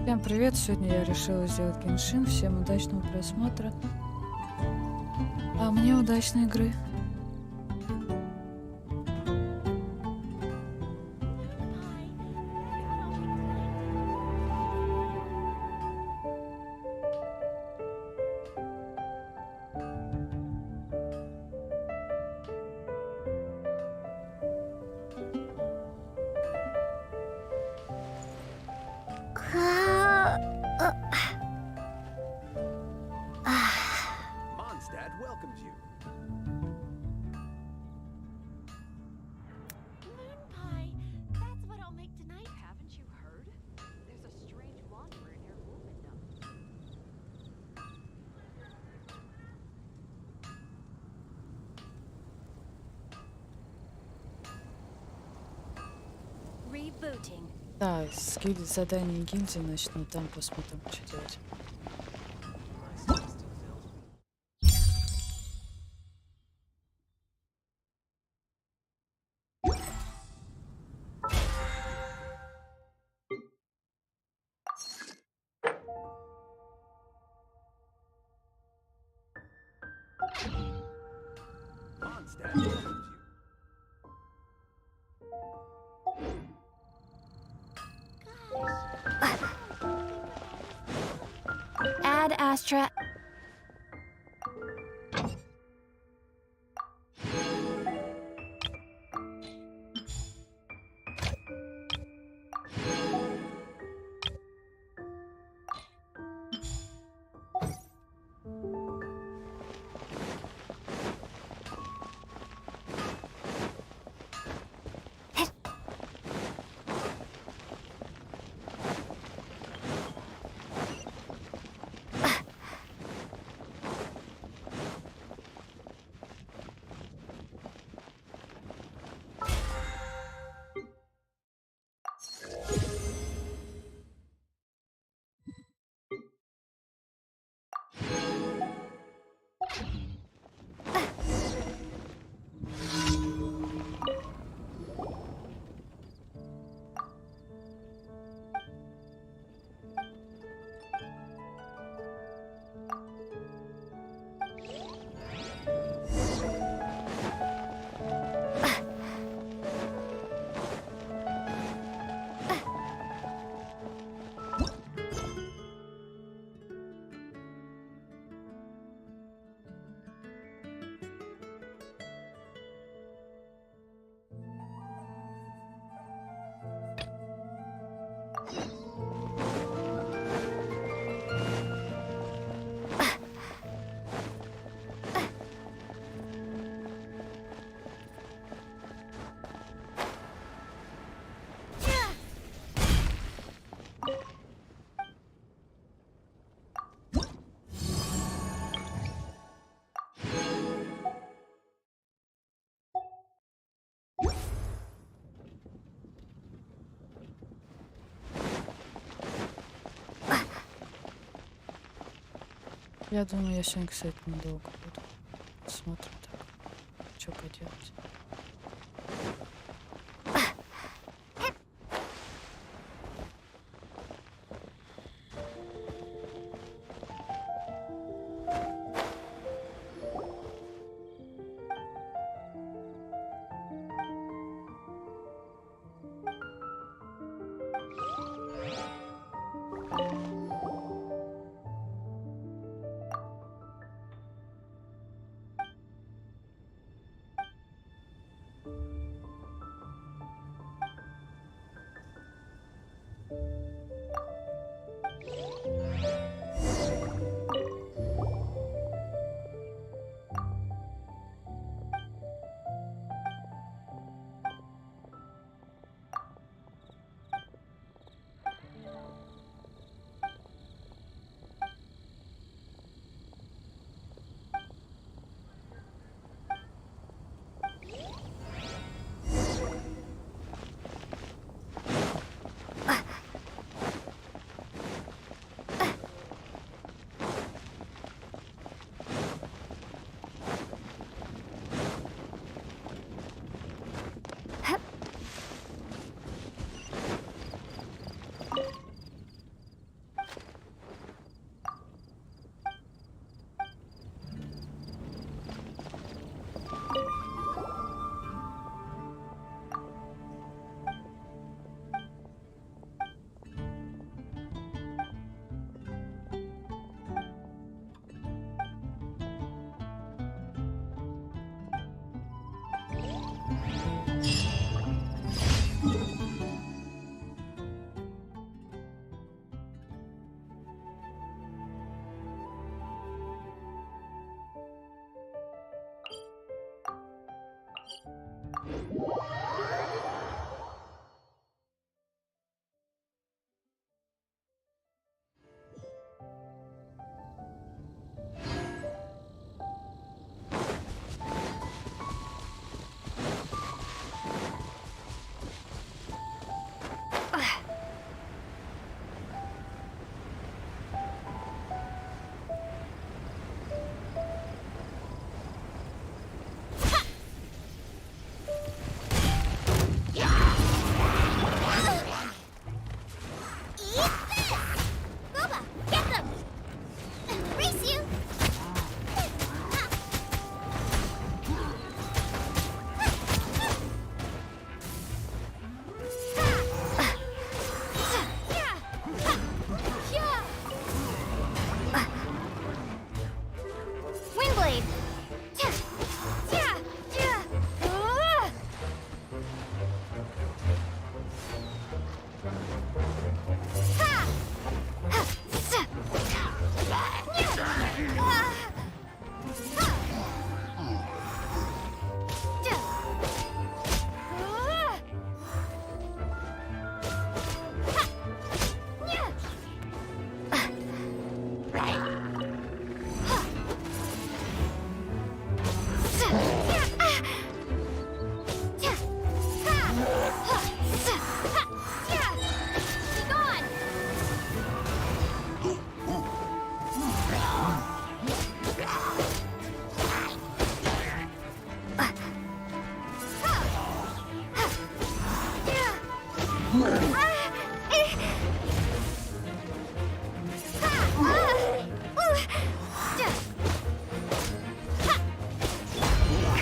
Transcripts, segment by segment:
Всем привет! Сегодня я решила сделать Геншин. Всем удачного просмотра. А мне удачной игры. Mondstadt welcomes you. Moon pie. That's what I'll make tonight. Haven't you heard? There's a strange wanderer near Wolfendom. Rebooting. Да, с задания гильдии начну, там посмотрим, что делать. Mondstadt welcomes you. Ad Astra. Я думаю, я сегодня, кстати, недолго буду. Смотрим так, что поделать.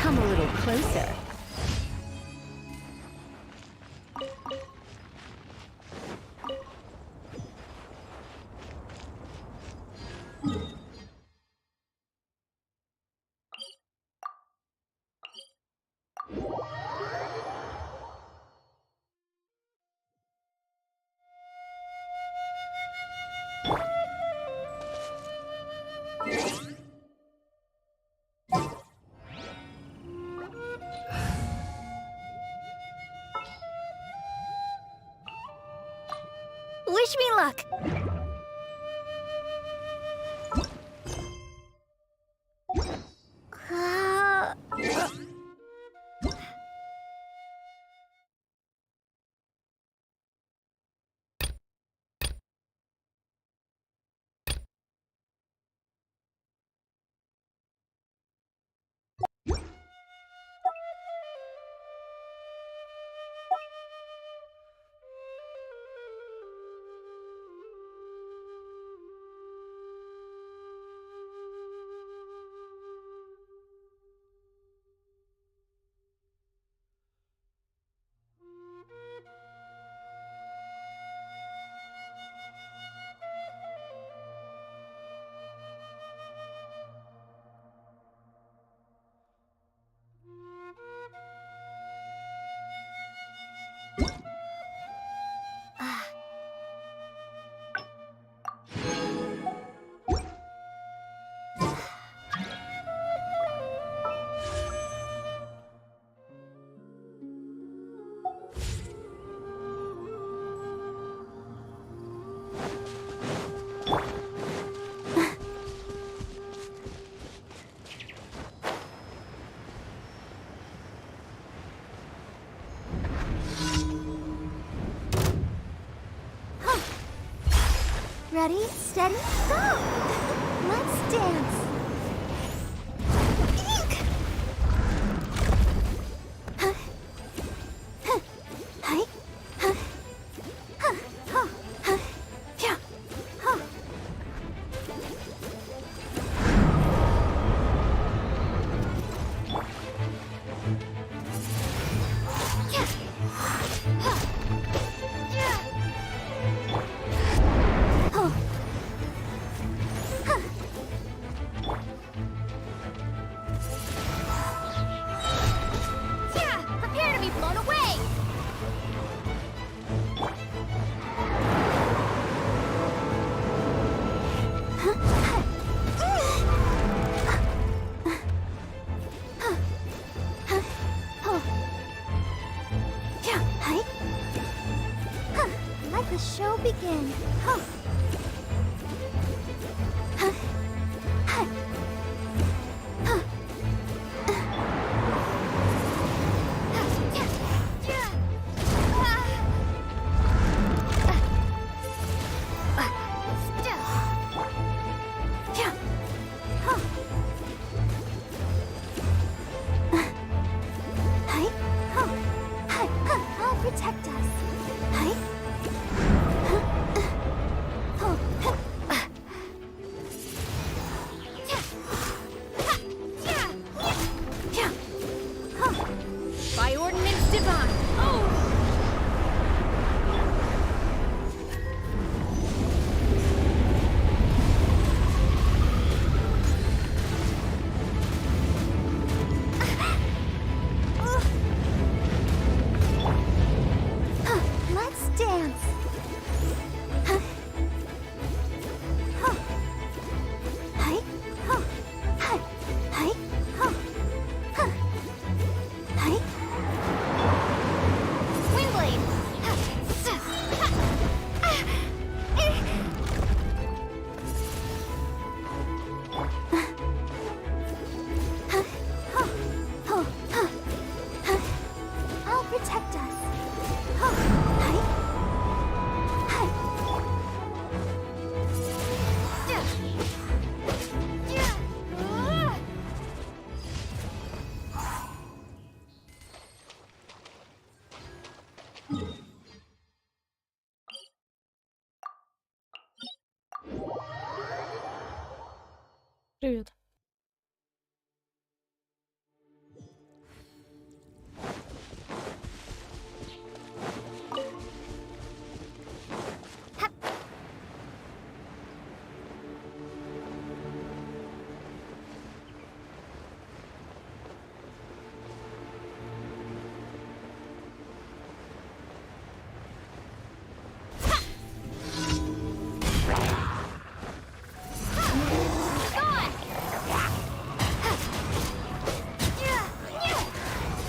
Come a little closer. Wish me luck. Ready, steady, go! Let's dance! Eek! Huh. Huh. Hi. Huh. Huh. Huh. Huh. Yeah. Huh. Yeah. Huh. Yeah. Oh. Huh. begin. Huh. Huh. Huh. Huh. I'll protect us. By ordinance divine. Oh! Let's dance. Huh. Huh. Hi. Huh. Hi. Hi. Huh. Huh. Hi. Windblade. I'll protect us. Huh. Hi. Hi. Привет.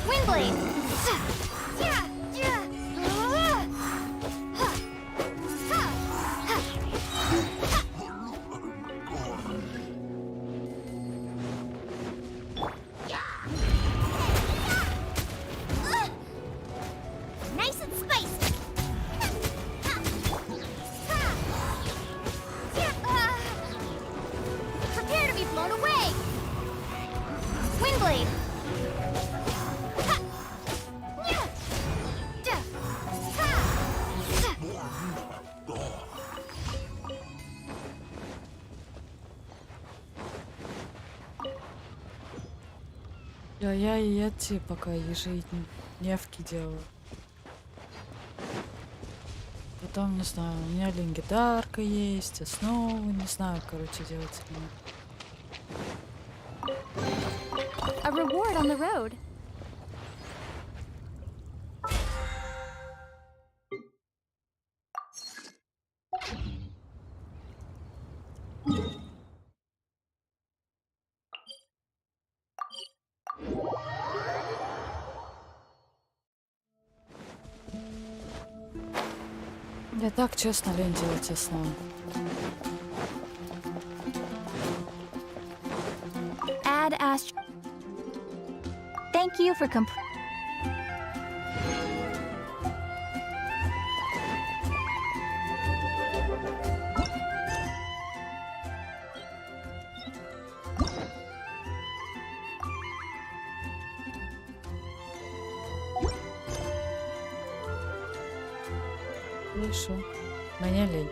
Windblade. Nice and spiced. Prepare to be blown away. Windblade. Я и эти пока ежедневки делаю. Потом, не знаю, у меня легендарка есть, основы, не знаю, короче, делать или нет. A reward on the road. Я так честно лень делать основу. Add astro. Thank you for Хорошо. Мне лень.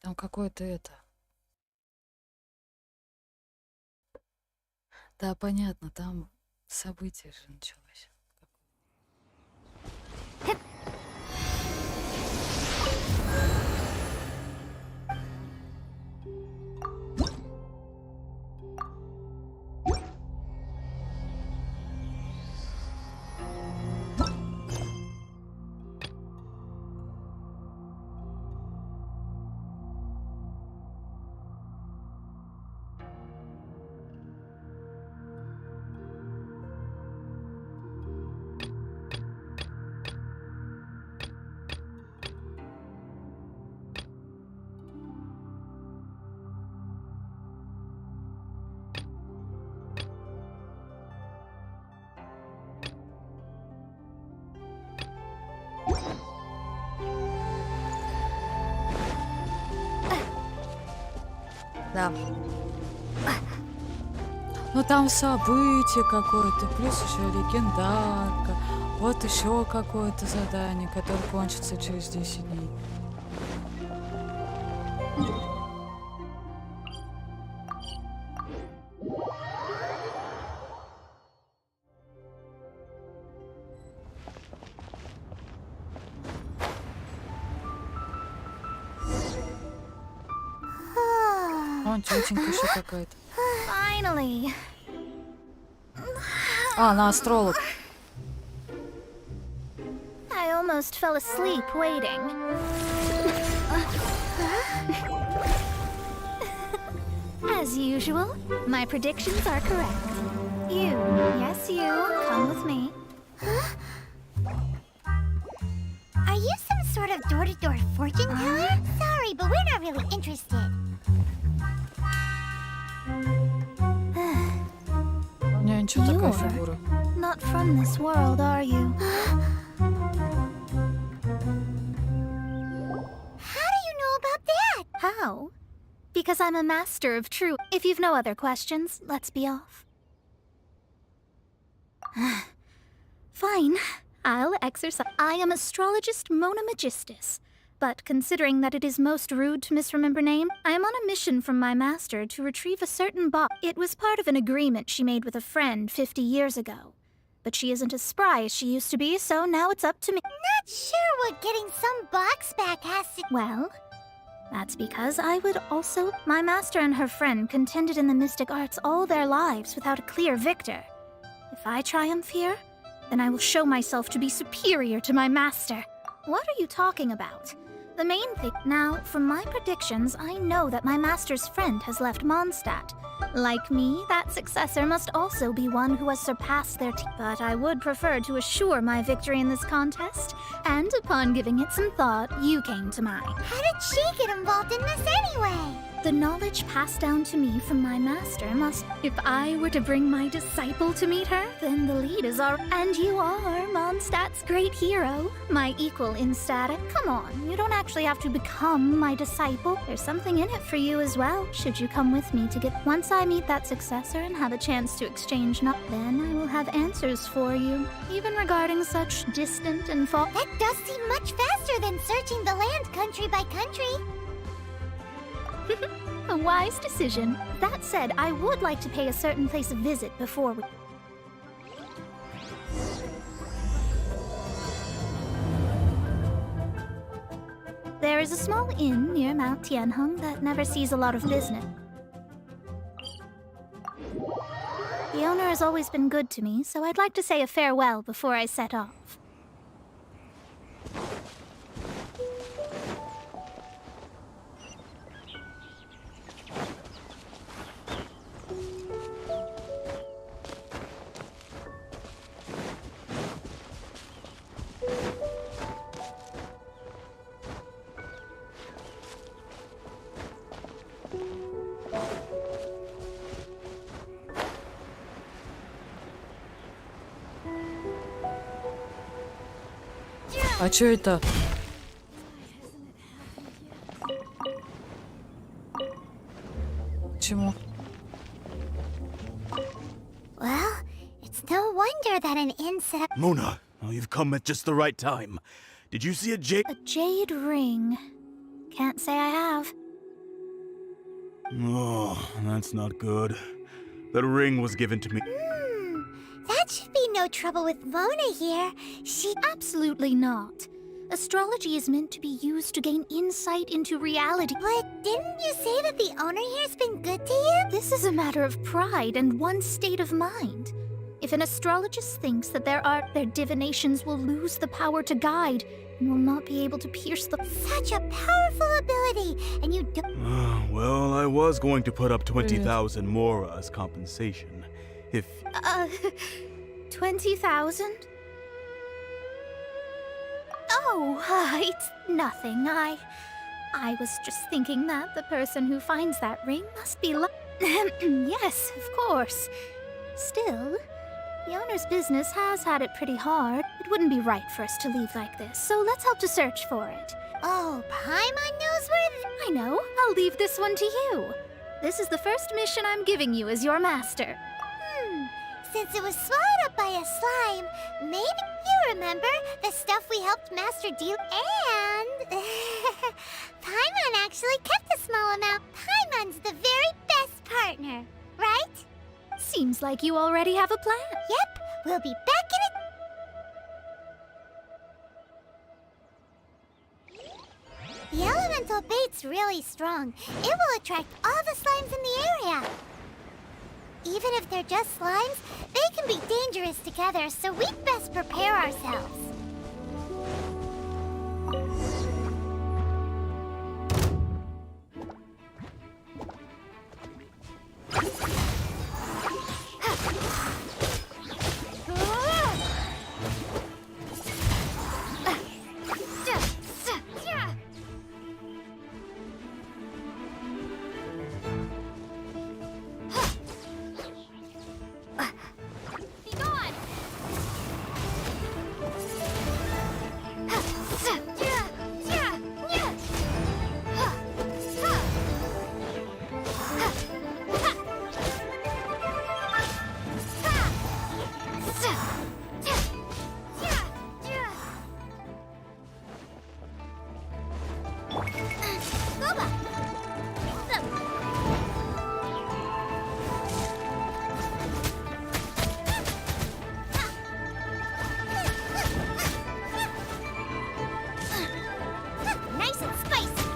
Там какое-то это. Да, понятно, там событие же началось. Да. Ну там событие какое-то, плюс еще легендарка. Вот еще какое-то задание, которое кончится через 10 дней. Вон тетенька еще какая-то. Finally. А, она астролог. I almost fell asleep waiting. As usual, my predictions are correct. You, yes you, come with me. Are you some sort of door-to-door fortune teller? Sorry, but we're not really interested. У нее ничего такая You're фигура. not from this world, are you? How do you know about that? How? Because I'm a master of truth. If you've no other questions, let's be off. Fine. I'll exercise. I am astrologist Mona Magistus. But considering that it is most rude to misremember name, I am on a mission from my master to retrieve a certain box. It was part of an agreement she made with a friend 50 years ago. But she isn't as spry as she used to be, so now it's up to me. Not sure what getting some box back has to... Well, that's because I would also... My master and her friend contended in the mystic arts all their lives without a clear victor. If I triumph here, then I will show myself to be superior to my master. What are you talking about? The main thing... Now, from my predictions, I know that my master's friend has left Mondstadt. Like me, that successor must also be one who has surpassed their but I would prefer to assure my victory in this contest. And upon giving it some thought, you came to mind. How did she get involved in this anyway? The knowledge passed down to me from my master must... If I were to bring my disciple to meet her, then the lead is our... And you are Mondstadt's great hero, my equal in status. Come on, you don't actually have to become my disciple. There's something in it for you as well, should you come with me to get... Once I meet that successor and have a chance to exchange not... Then I will have answers for you, even regarding such distant and far... That does seem much faster than searching the land country by country. A wise decision. That said, I would like to pay a certain place a visit before we... There is a small inn near Mount Tianheng that never sees a lot of business. The owner has always been good to me, so I'd like to say a farewell before I set off. А чё это? Почему? Well, it's no wonder that an inn set up... Mona, oh, you've come at just the right time. Did you see a jade? A jade ring. Can't say I have. Oh, that's not good. The ring was given to me. That should be no trouble with Mona here. She... Absolutely not. Astrology is meant to be used to gain insight into reality. But didn't you say that the owner here's been good to you? This is a matter of pride and one's state of mind. If an astrologist thinks that their divinations will lose the power to guide and will not be able to pierce the... Such a powerful ability, and you don't... Well, I was going to put up 20,000 more as compensation. If... 20,000? Oh, it's nothing. I was just thinking that the person who finds that ring must be yes, of course. Still, The owner's business has had it pretty hard. It wouldn't be right for us to leave like this, so let's help to search for it. Oh, Paimon knows where I know. I'll leave this one to you. This is the first mission I'm giving you as your master. Since it was swallowed up by a slime, maybe you remember the stuff we helped Master deal. And Paimon actually kept a small amount. Paimon's the very best partner, right? Seems like you already have a plan. Yep, we'll be back in it. The elemental bait's really strong. It will attract all the slimes in the area. Even if they're just slimes, they can be dangerous together, so we'd best prepare ourselves. Nice and spicy.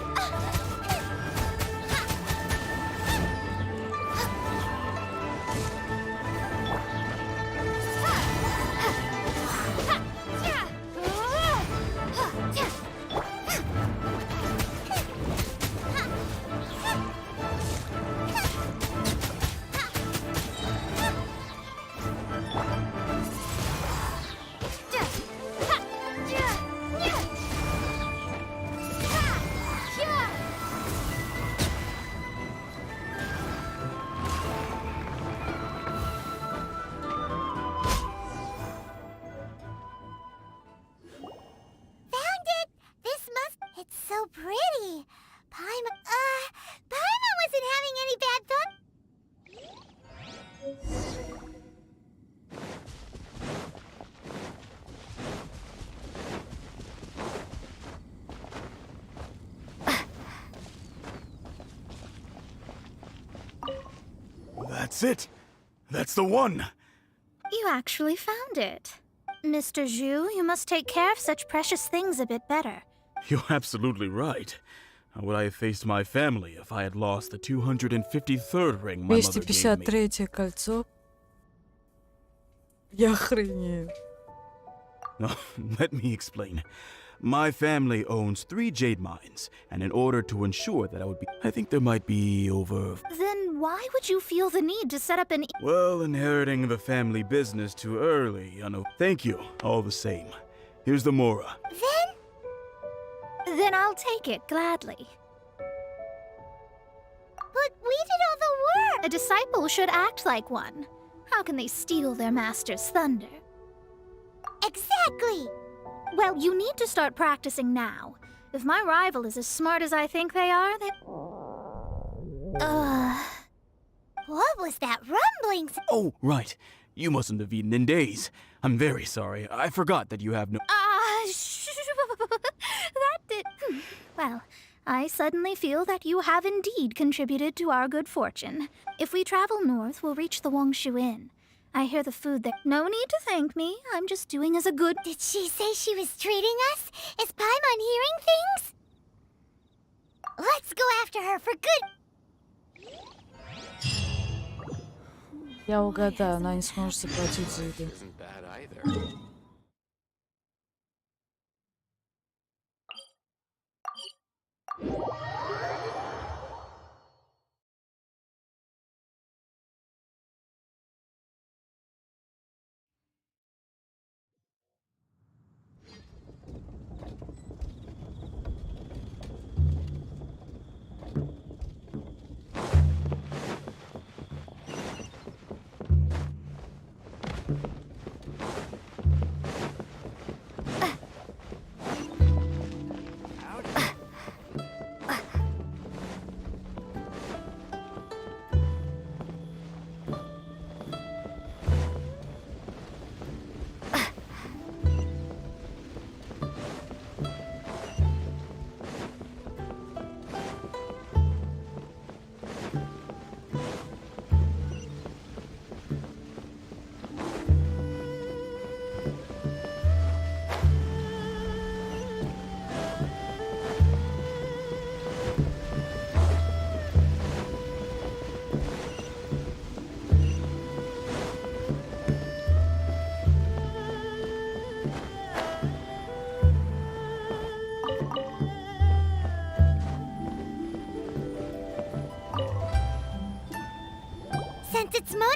It's so pretty. Paimon wasn't having any bad thoughts. That's it. That's the one. You actually found it. Mr. Zhu, you must take care of such precious things a bit better. You're absolutely right. How would I have faced my family if I had lost the 253rd ring my mother gave me? 253 кольцо. Я охренею. No, let me explain. My family owns 3 jade mines, and in order to ensure that I think there might be over... Then why would you feel the need to set up an... Well, inheriting the family business too early, Thank you, all the same. Here's the Mora. Then I'll take it gladly. But we did all the work. A disciple should act like one. How can they steal their master's thunder? Exactly. Well, you need to start practicing now. If my rival is as smart as I think they are, they... What was that rumbling? Oh, right. You mustn't have eaten in days. I'm very sorry. I forgot that you have no... That did... Well, I suddenly feel that you have indeed contributed to our good fortune. If we travel north, we'll reach the Wangshu Inn. I hear the food there. No need to thank me. I'm just doing as a good... Did she say she was treating us? Is Paimon hearing things? Let's go after her for good. Я угадаю, она не сможет заплатить за еду. Isn't bad either.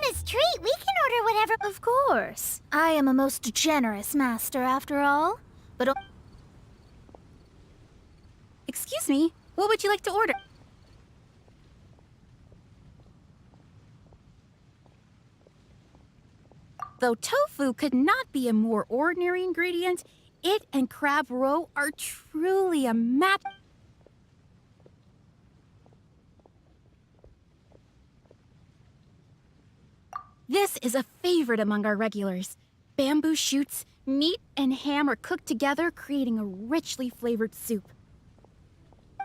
Princess treat. We can order whatever. Of course. I am a most generous master, after all. But... Excuse me, what would you like to order? Though tofu could not be a more ordinary ingredient, it and crab roe are truly a match. This is a favorite among our regulars. Bamboo shoots, meat, and ham are cooked together, creating a richly flavored soup.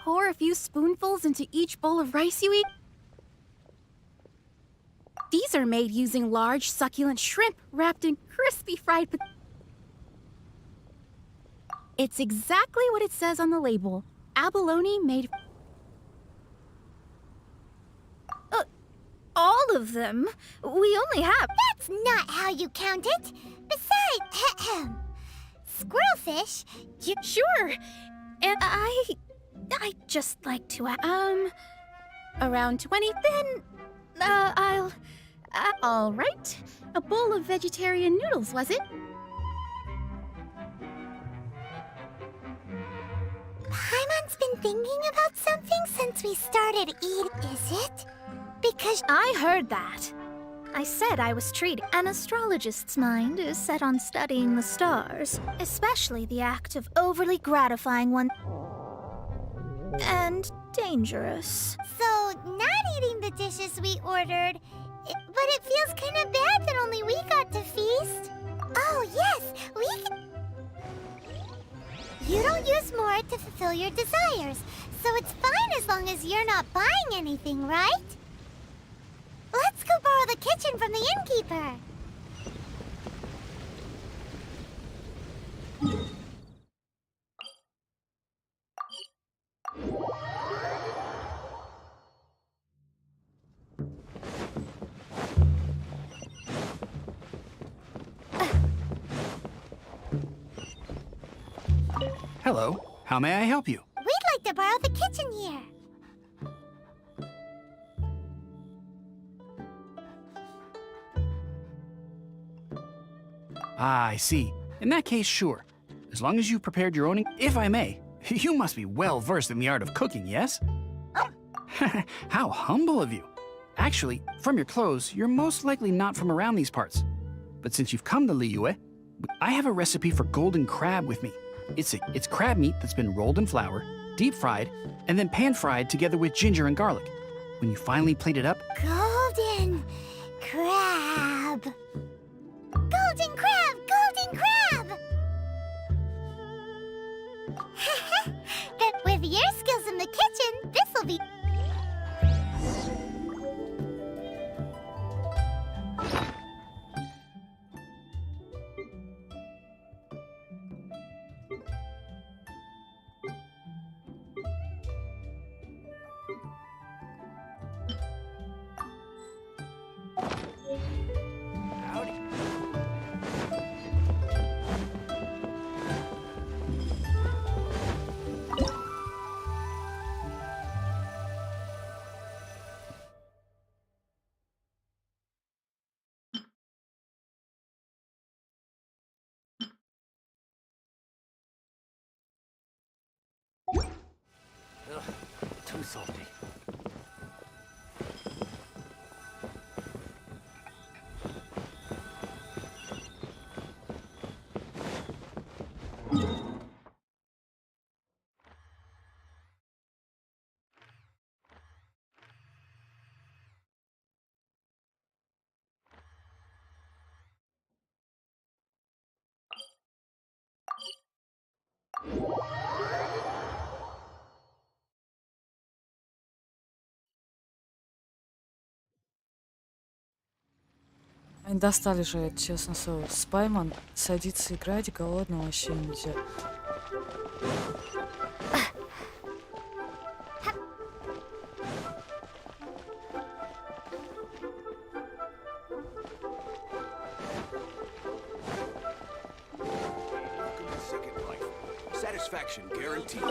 Pour a few spoonfuls into each bowl of rice you eat. These are made using large, succulent shrimp wrapped in crispy fried potatoes. It's exactly what it says on the label. Abalone made... all of them? We only have... That's not how you count it. Besides, squirrelfish. Sure. And I'd just like to... around 20, then... all right. A bowl of vegetarian noodles, was it? Paimon's been thinking about something since we started eating, is it? Because I heard that. I said I was treating. An astrologist's mind is set on studying the stars, especially the act of overly gratifying one. And dangerous. So, not eating the dishes we ordered, but it feels kind of bad that only we got to feast. Oh, yes, we can... You don't use more to fulfill your desires, so it's fine as long as you're not buying anything, right? Let's go borrow the kitchen from the innkeeper. Hello, how may I help you? We'd like to borrow the kitchen here. Ah, I see. In that case, sure. As long as you've prepared your own... If I may, you must be well versed in the art of cooking, yes? How humble of you. Actually, from your clothes, you're most likely not from around these parts. But since you've come to Liyue, I have a recipe for golden crab with me. It's crab meat that's been rolled in flour, deep fried, and then pan-fried together with ginger and garlic. When you finally plate it up... Golden crab. Golden crab! Golden crab! But with your skills in the kitchen, this'll be... Too salty. Они достали же это, честно слово. С Паймон садится играть, голодно вообще нельзя. Satisfaction guaranteed.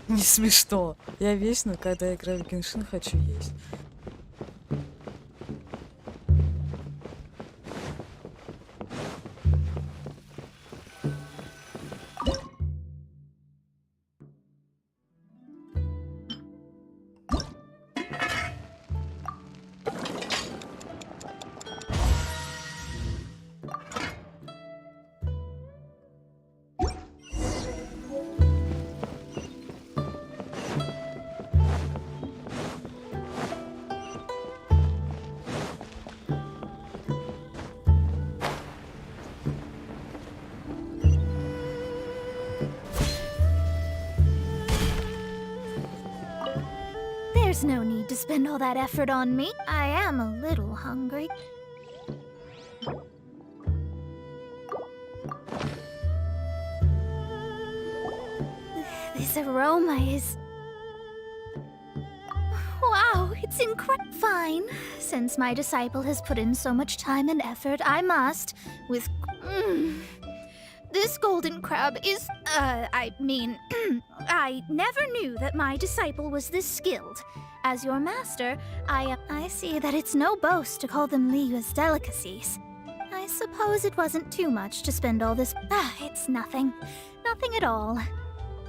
Не смешно. Я вечно, когда играю в Геншин, хочу есть. There's no need to spend all that effort on me. I am a little hungry. This aroma is... Wow, it's incredible. Fine. Since my disciple has put in so much time and effort, I must, with... This golden crab is... I mean... I never knew that my disciple was this skilled. As your master, I see that it's no boast to call them Liyue's delicacies. I suppose it wasn't too much to spend all this... it's nothing. Nothing at all.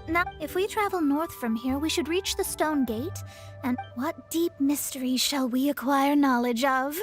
Now, if we travel north from here, we should reach the stone gate. And what deep mysteries shall we acquire knowledge of?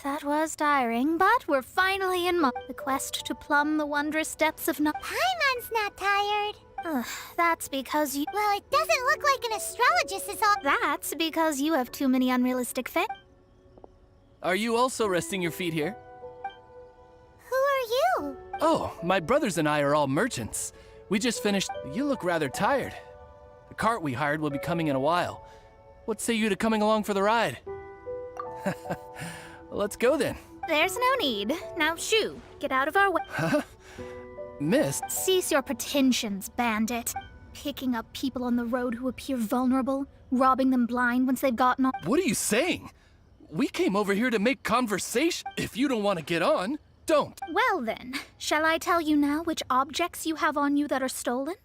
That was tiring, but we're finally in the quest to plumb the wondrous depths of Paimon's not tired. That's because you... Well, it doesn't look like an astrologist is all... That's because you have too many unrealistic Are you also resting your feet here? Who are you? Oh, my brothers and I are all merchants. We just finished... You look rather tired. The cart we hired will be coming in a while. What say you to coming along for the ride? Let's go then. There's no need. Now, shoo, get out of our way. Miss? Cease your pretensions, bandit. Picking up people on the road who appear vulnerable, robbing them blind once they've gotten on... What are you saying? We came over here to make conversation. If you don't want to get on, don't. Well then, shall I tell you now which objects you have on you that are stolen?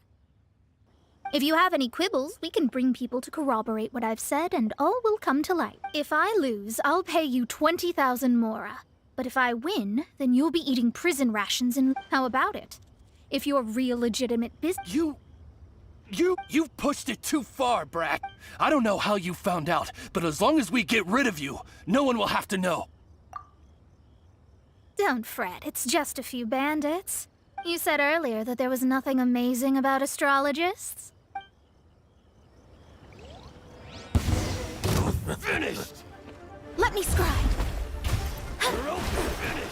If you have any quibbles, we can bring people to corroborate what I've said and all will come to light. If I lose, I'll pay you 20,000 mora. But if I win, then you'll be eating prison rations and... How about it? If you're real legitimate business... You've pushed it too far, brat. I don't know how you found out, but as long as we get rid of you, no one will have to know. Don't fret, it's just a few bandits. You said earlier that there was nothing amazing about astrologists. Finished! Let me scribe. We're all finished!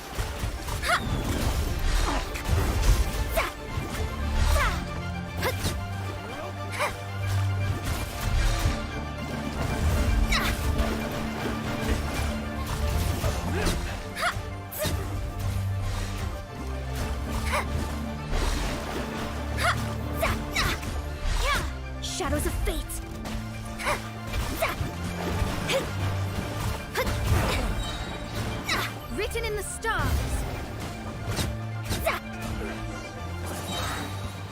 Shadows of fate. Written in the stars.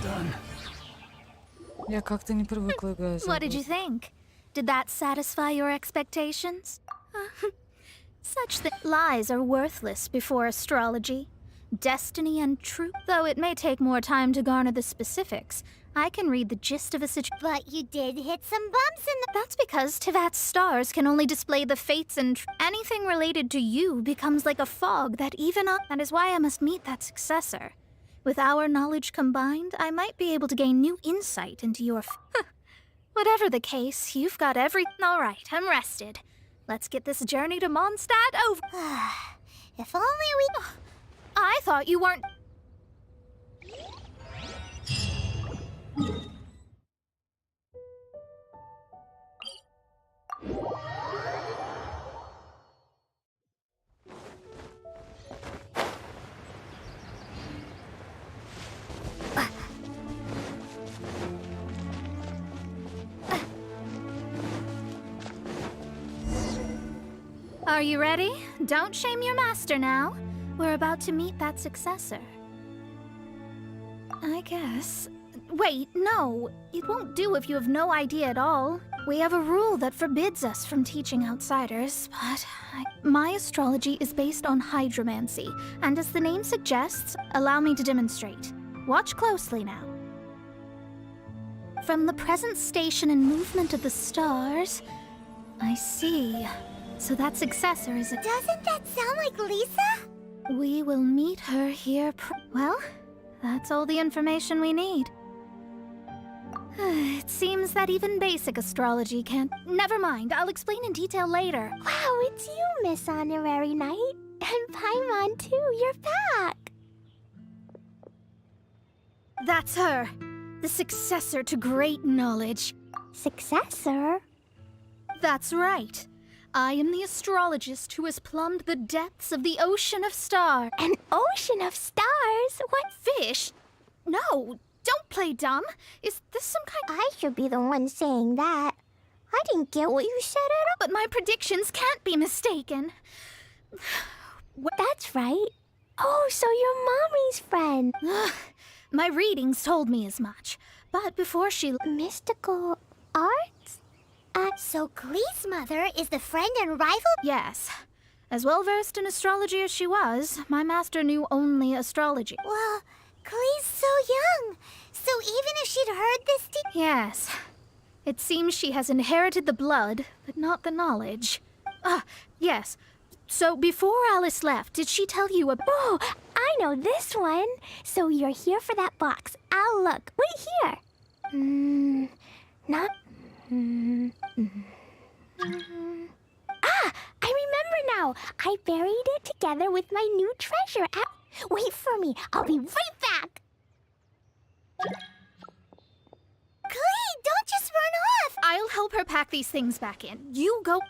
Done. Я как-то не привыкла играть. What did you think? Did that satisfy your expectations? Such lies are worthless before astrology. Destiny and truth, though it may take more time to garner the specifics, I can read the gist of a situation. But you did hit some bumps in the... That's because Tevat's stars can only display the fates and anything related to you becomes like a fog that even up. That is why I must meet that successor. With our knowledge combined, I might be able to gain new insight into your... Whatever the case, you've got every. All right, I'm rested. Let's get this journey to Mondstadt over. If only we... I thought you weren't. Are you ready? Don't shame your master now. We're about to meet that successor. I guess. Wait, no. It won't do if you have no idea at all. We have a rule that forbids us from teaching outsiders, but my astrology is based on hydromancy, and as the name suggests, allow me to demonstrate. Watch closely now. From the present station and movement of the stars, I see. So that successor is a... Doesn't that sound like Lisa? We will meet her here well, that's all the information we need. It seems that even basic astrology can't... Never mind, I'll explain in detail later. Wow, it's you, Miss Honorary Knight. And Paimon, too, you're back. That's her. The successor to great knowledge. Successor? That's right. I am the astrologist who has plumbed the depths of the ocean of stars. An ocean of stars? What? Fish? No, don't play dumb. Is this some kind... I should be the one saying that. I didn't get what you said at all. But my predictions can't be mistaken. That's right. Oh, so you're Mommy's friend. My readings told me as much. But before she... Mystical arts? So Klee's mother is the friend and rival? Yes. As well-versed in astrology as she was, my master knew only astrology. Well, Klee's so young. So even if she'd heard this... Yes. It seems she has inherited the blood, but not the knowledge. Yes. So before Alice left, did she tell you about... Oh, I know this one. So you're here for that box. I'll look. Wait here. Not... I remember now. I buried it together with my new treasure. Wait for me. I'll be right back. Klee, don't just run off. I'll help her pack these things back in. You go...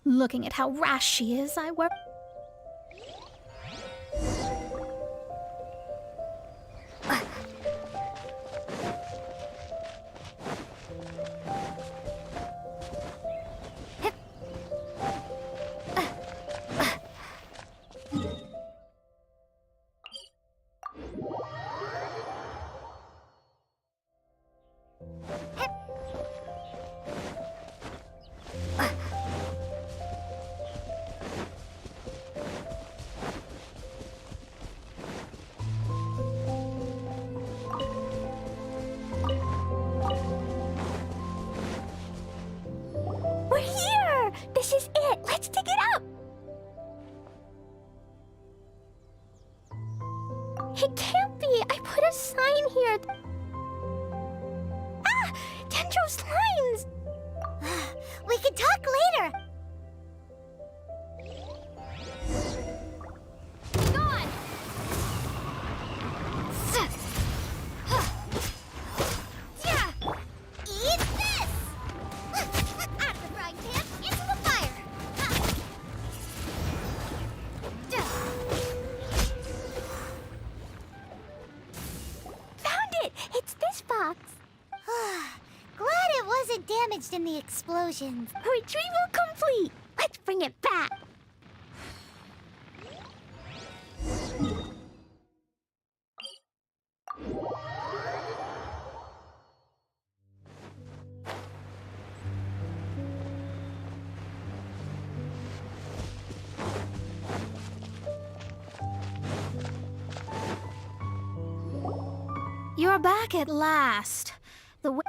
Looking at how rash she is, I work... We're here! This is it! Let's dig it up! It can't be! I put a sign here! Dendro's lines! We can talk later! Gone! Eat this! Out of the frying pan, into the fire! Found it! It's this box! Glad it wasn't damaged in the explosions. Retrieval complete! Let's bring it back! You're back at last.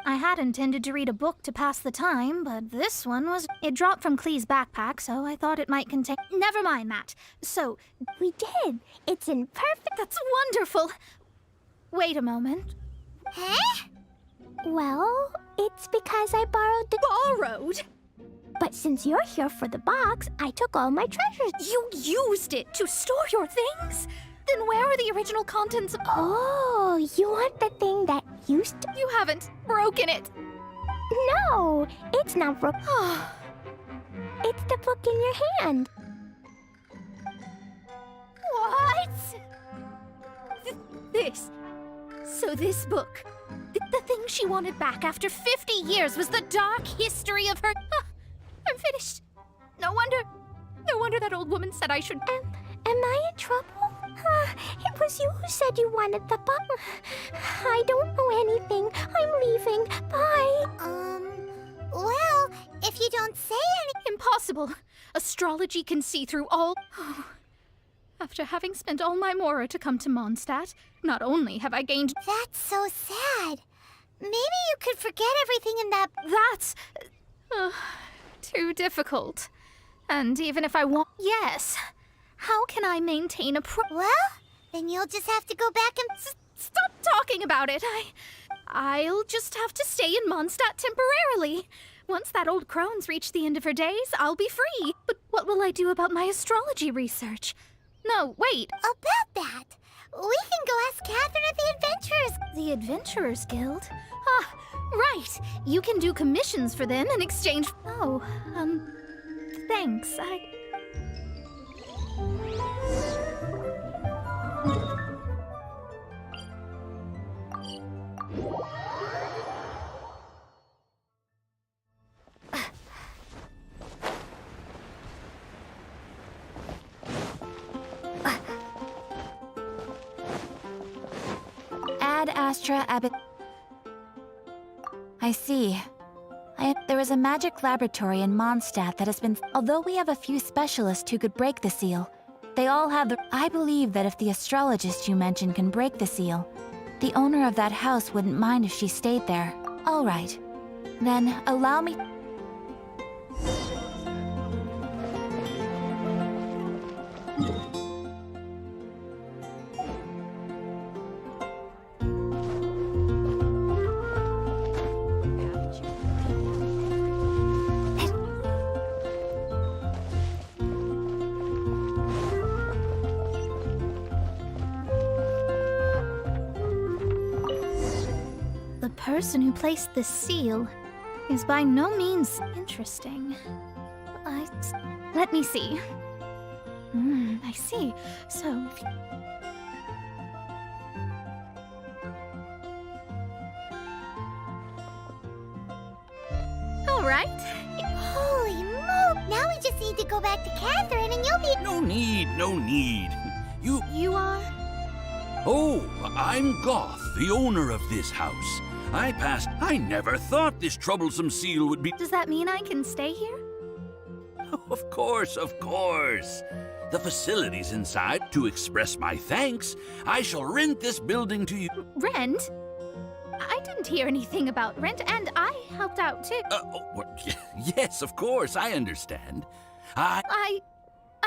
I had intended to read a book to pass the time, but this one was... It dropped from Klee's backpack, so I thought it might contain... Never mind that. So... We did! It's in perfect... That's wonderful! Wait a moment. Huh? Well, it's because I borrowed the... Borrowed? But since you're here for the box, I took all my treasures. You used it to store your things? Then where are the original contents of... Oh, you want the thing that used to... You haven't broken it. No, it's not broken. It's the book in your hand. What? This. So this book, the thing she wanted back after 50 years was the dark history of her... I'm finished. No wonder that old woman said I should... Am I in trouble? It was you who said you wanted the book. I don't know anything. I'm leaving. Bye. Well, if you don't say anything... Impossible. Astrology can see through all... After having spent all my mora to come to Mondstadt, not only have I gained... That's so sad. Maybe you could forget everything in that... That's... too difficult. And even if I want... Yes. How can I maintain a Well, then you'll just have to go back and... Stop talking about it. I'll just have to stay in Mondstadt temporarily. Once that old crone's reached the end of her days, I'll be free. But what will I do about my astrology research? No, wait. About that, we can go ask Catherine at the Adventurers... The Adventurers Guild? Ah, right. You can do commissions for them in exchange... Oh, thanks. Ad Astra Abbot. I see. There is a magic laboratory in Mondstadt that has been... Although we have a few specialists who could break the seal, they all have the... I believe that if the astrologist you mentioned can break the seal, the owner of that house wouldn't mind if she stayed there. All right. Then, allow me... The person who placed this seal is by no means interesting. Let me see. I see. So... All right. Holy moly! Now we just need to go back to Catherine and you'll be... No need. You are? Oh, I'm Goth, the owner of this house. I never thought this troublesome seal would be... Does that mean I can stay here? Of course. The facilities inside, to express my thanks, I shall rent this building to you. Rent? I didn't hear anything about rent, and I helped out too. Yes, of course, I understand. I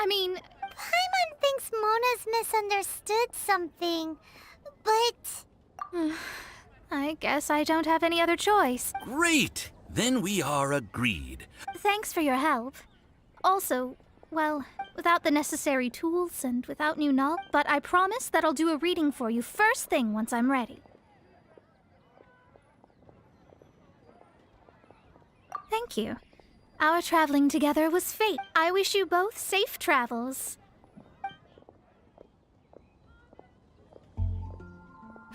mean... Paimon thinks Mona's misunderstood something, but... I guess I don't have any other choice. Great! Then we are agreed. Thanks for your help. Also, well, without the necessary tools and without new knowledge, but I promise that I'll do a reading for you first thing once I'm ready. Thank you. Our traveling together was fate. I wish you both safe travels.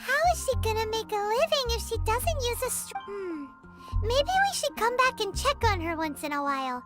How is she gonna make a living if she doesn't use a Maybe we should come back and check on her once in a while.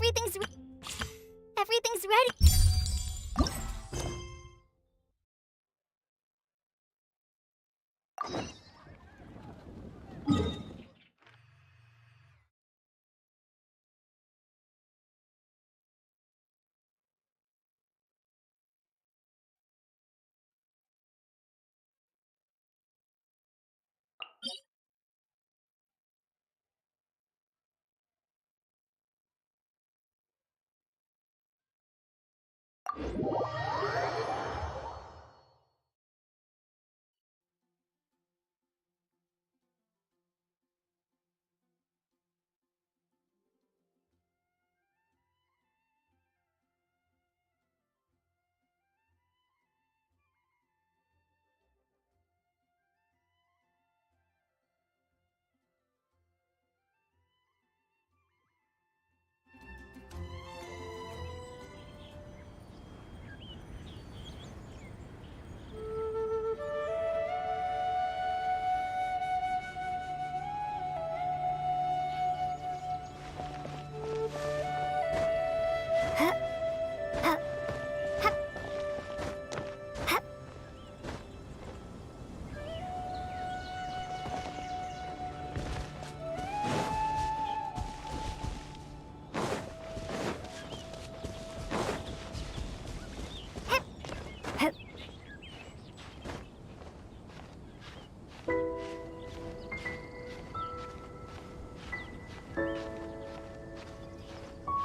Everything's ready.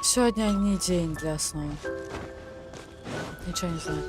Сегодня не день для основы. Ничего не знаю.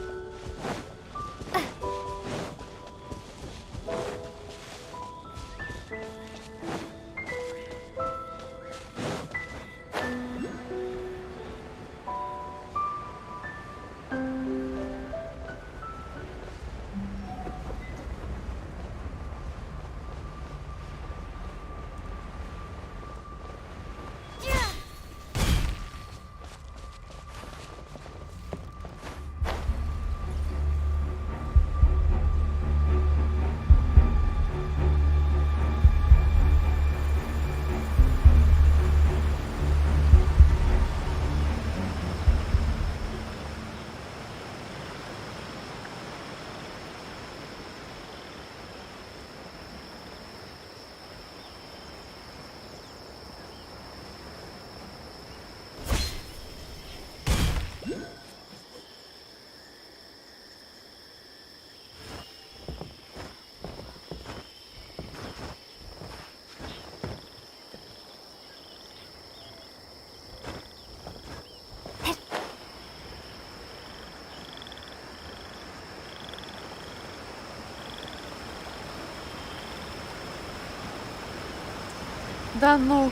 Да ну.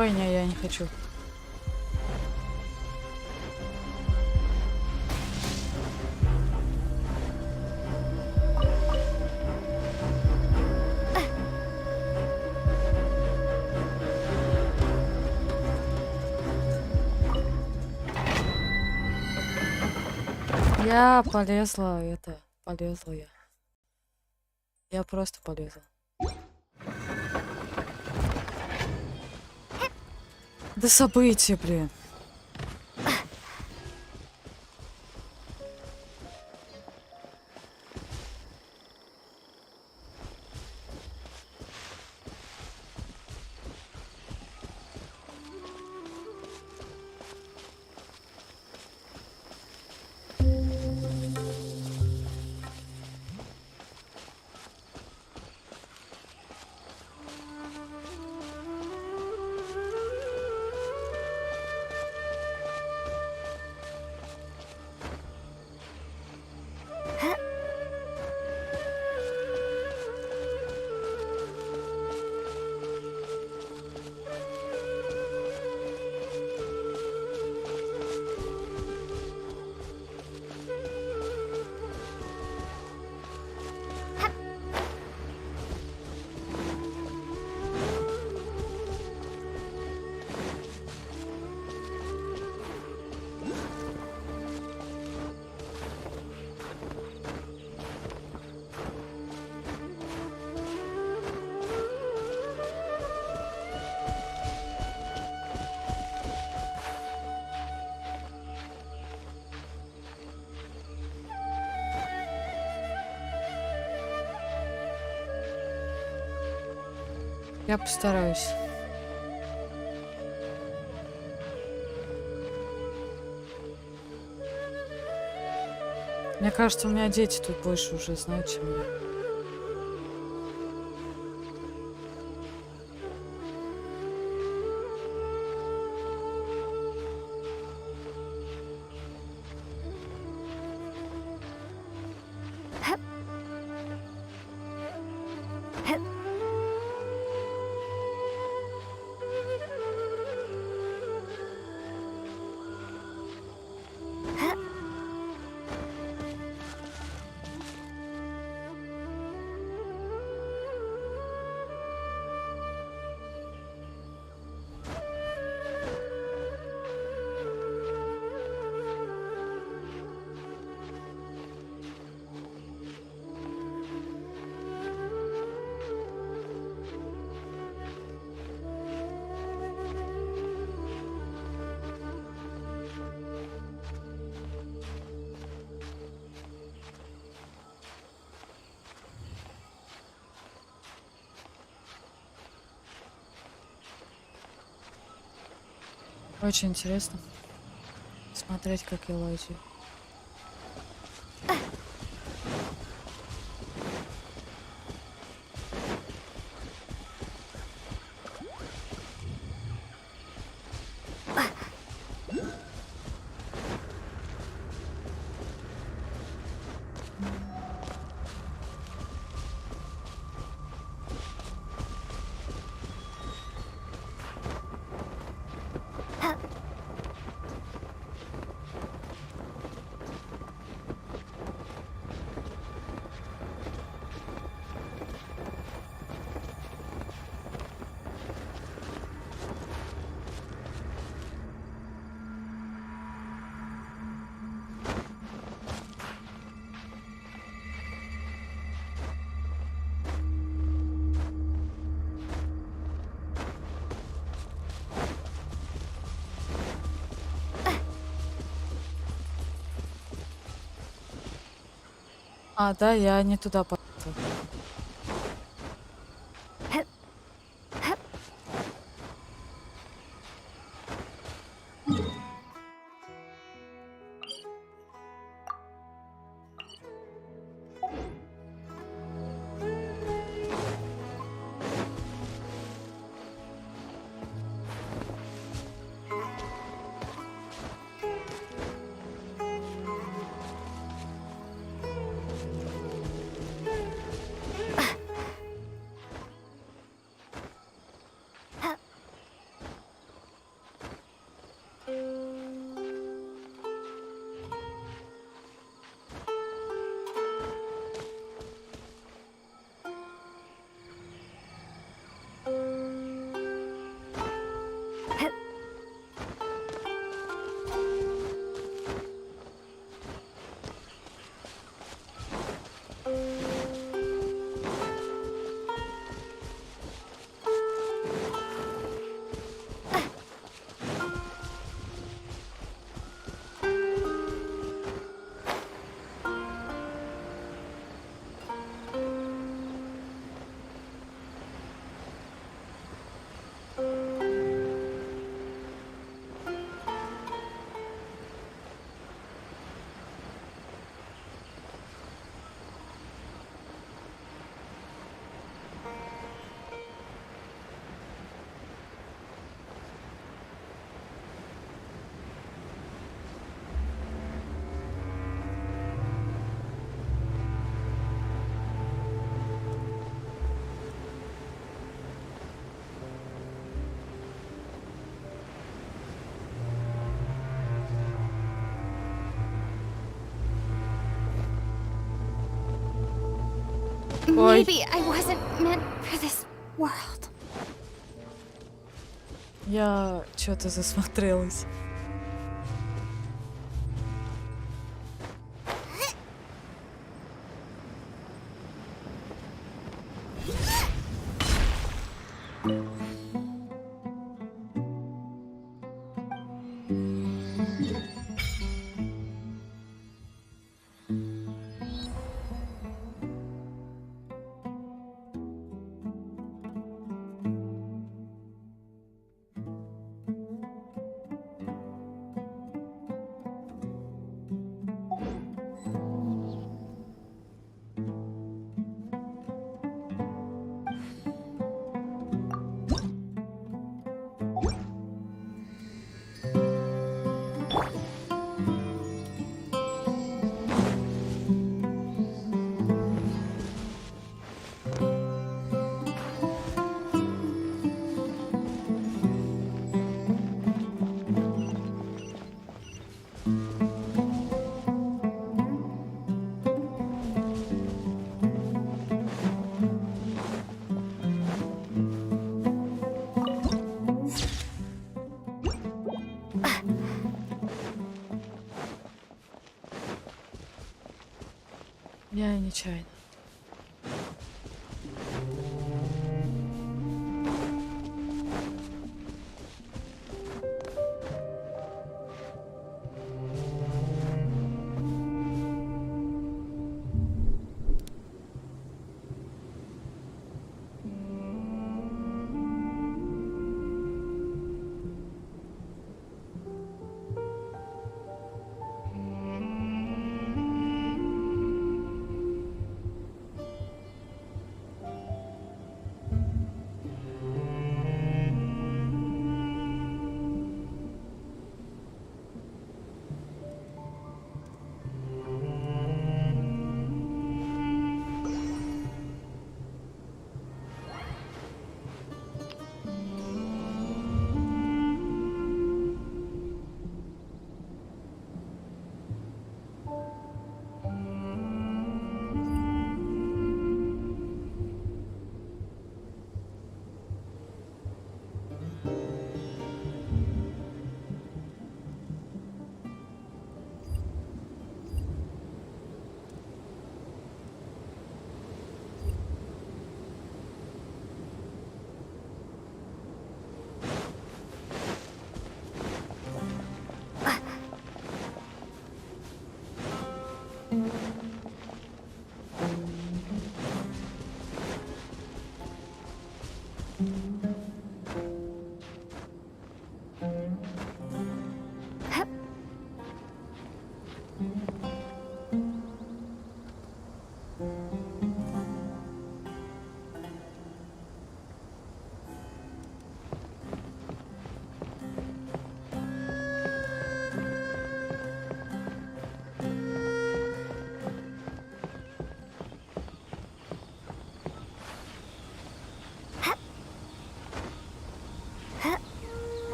Ой, не, я не хочу. Я полезла, полезла я. Я просто полезла. Да события, блин. Я постараюсь. Мне кажется, у меня дети тут больше уже знают, чем я. Очень интересно смотреть, как я лазю. А, да, я не туда пошла. Ой. Maybe I wasn't meant for this world. Я что-то засмотрелась. Я нечаянно.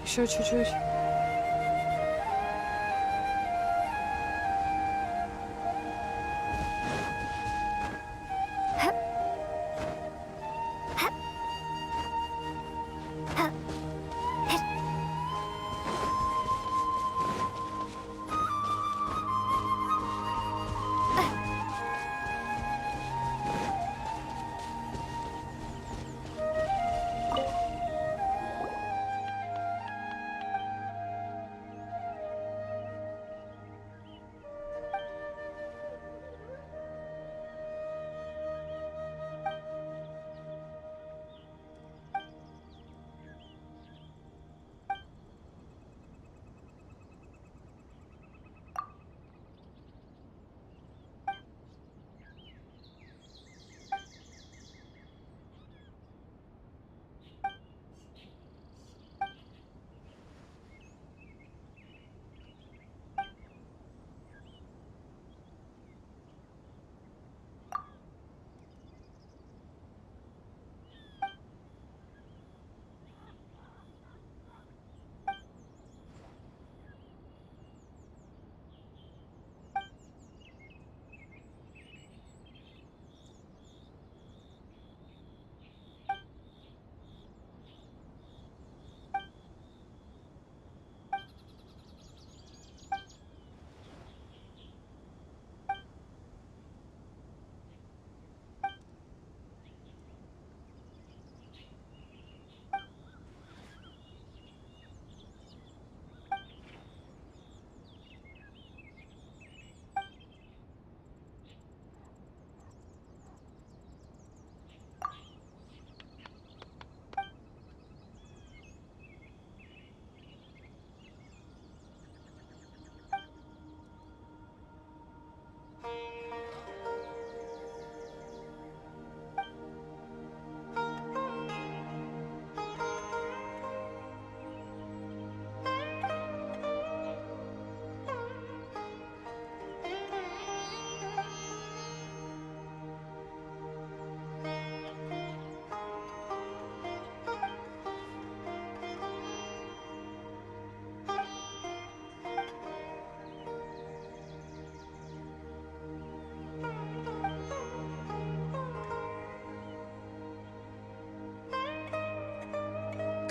Еще чуть-чуть.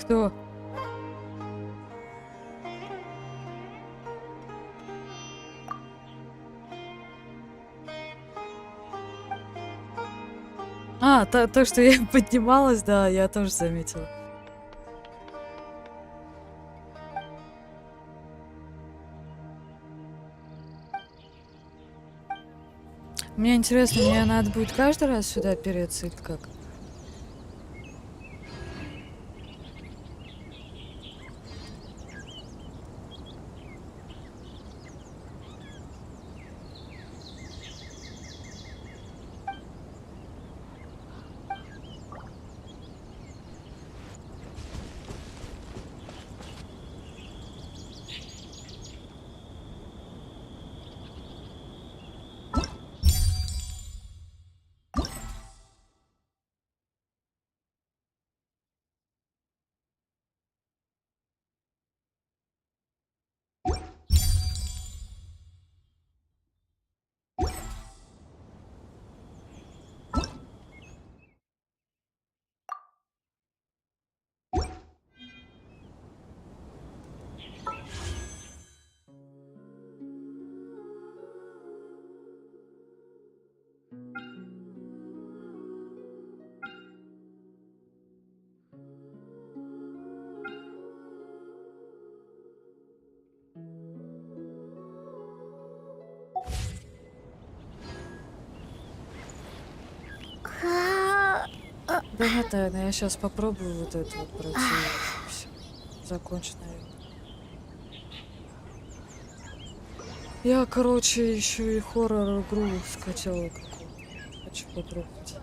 Кто? А, то, что я поднималась, да, я тоже заметила. Мне интересно, мне надо будет каждый раз сюда переться или как? Да нет, наверное, я сейчас попробую вот это вот пройти. Всё, закончу, наверное. Я, короче, еще и хоррор-игру скачала какую-то. Хочу попробовать.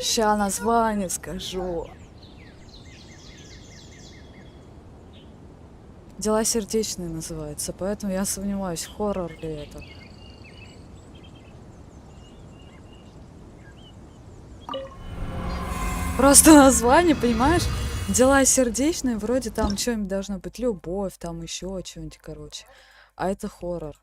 Ща название скажу. Дела сердечные называется, поэтому я сомневаюсь, хоррор ли это. Просто название, понимаешь? Дела сердечные, вроде там что-нибудь должно быть, любовь, там еще что-нибудь, короче. А это хоррор.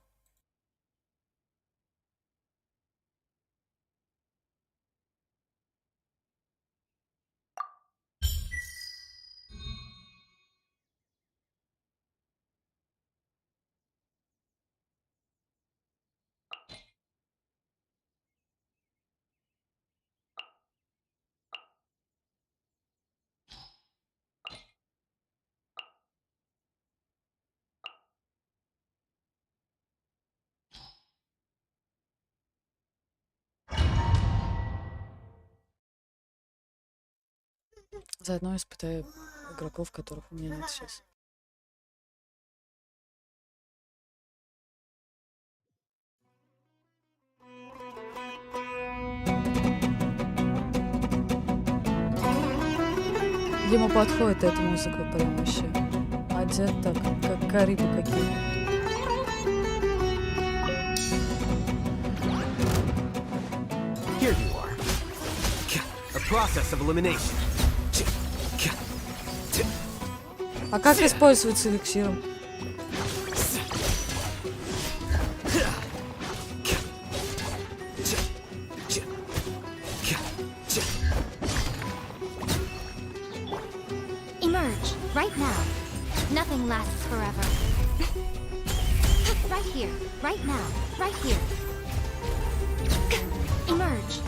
Заодно испытаю игроков, которых у меня нет сейчас. Ему подходит эта музыка прям вообще. Одет так, как Карибы какие-то. Here you are. A process of elimination. А как используется эликсиром? Emerge, right now. Nothing lasts forever. Right here, right now, right here. Emerge.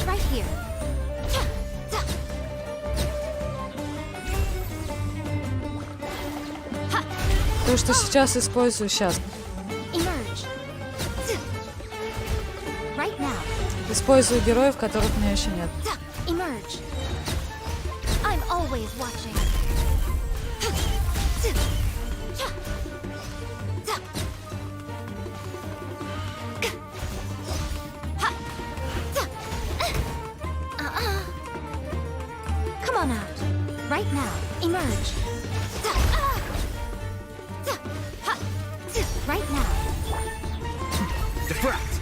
Right here. То, что сейчас использую сейчас. Emerge. Right now. Использую героев, которых у меня еще нет. Emerge. I'm always watching. Come on out. Right now. Emerge. Right now. Deflect.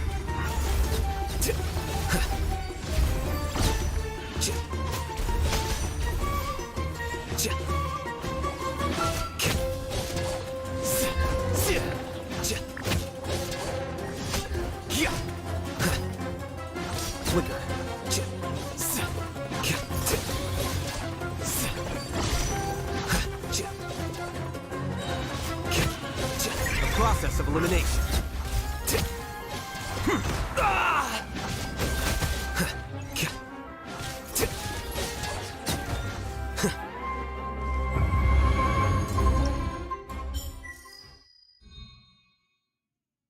Flicker. A process of elimination.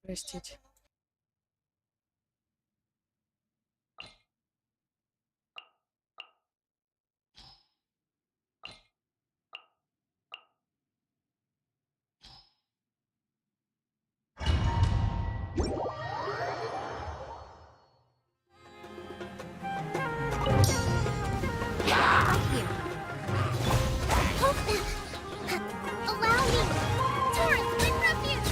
Простите. Allow me. Torrent, quick from here.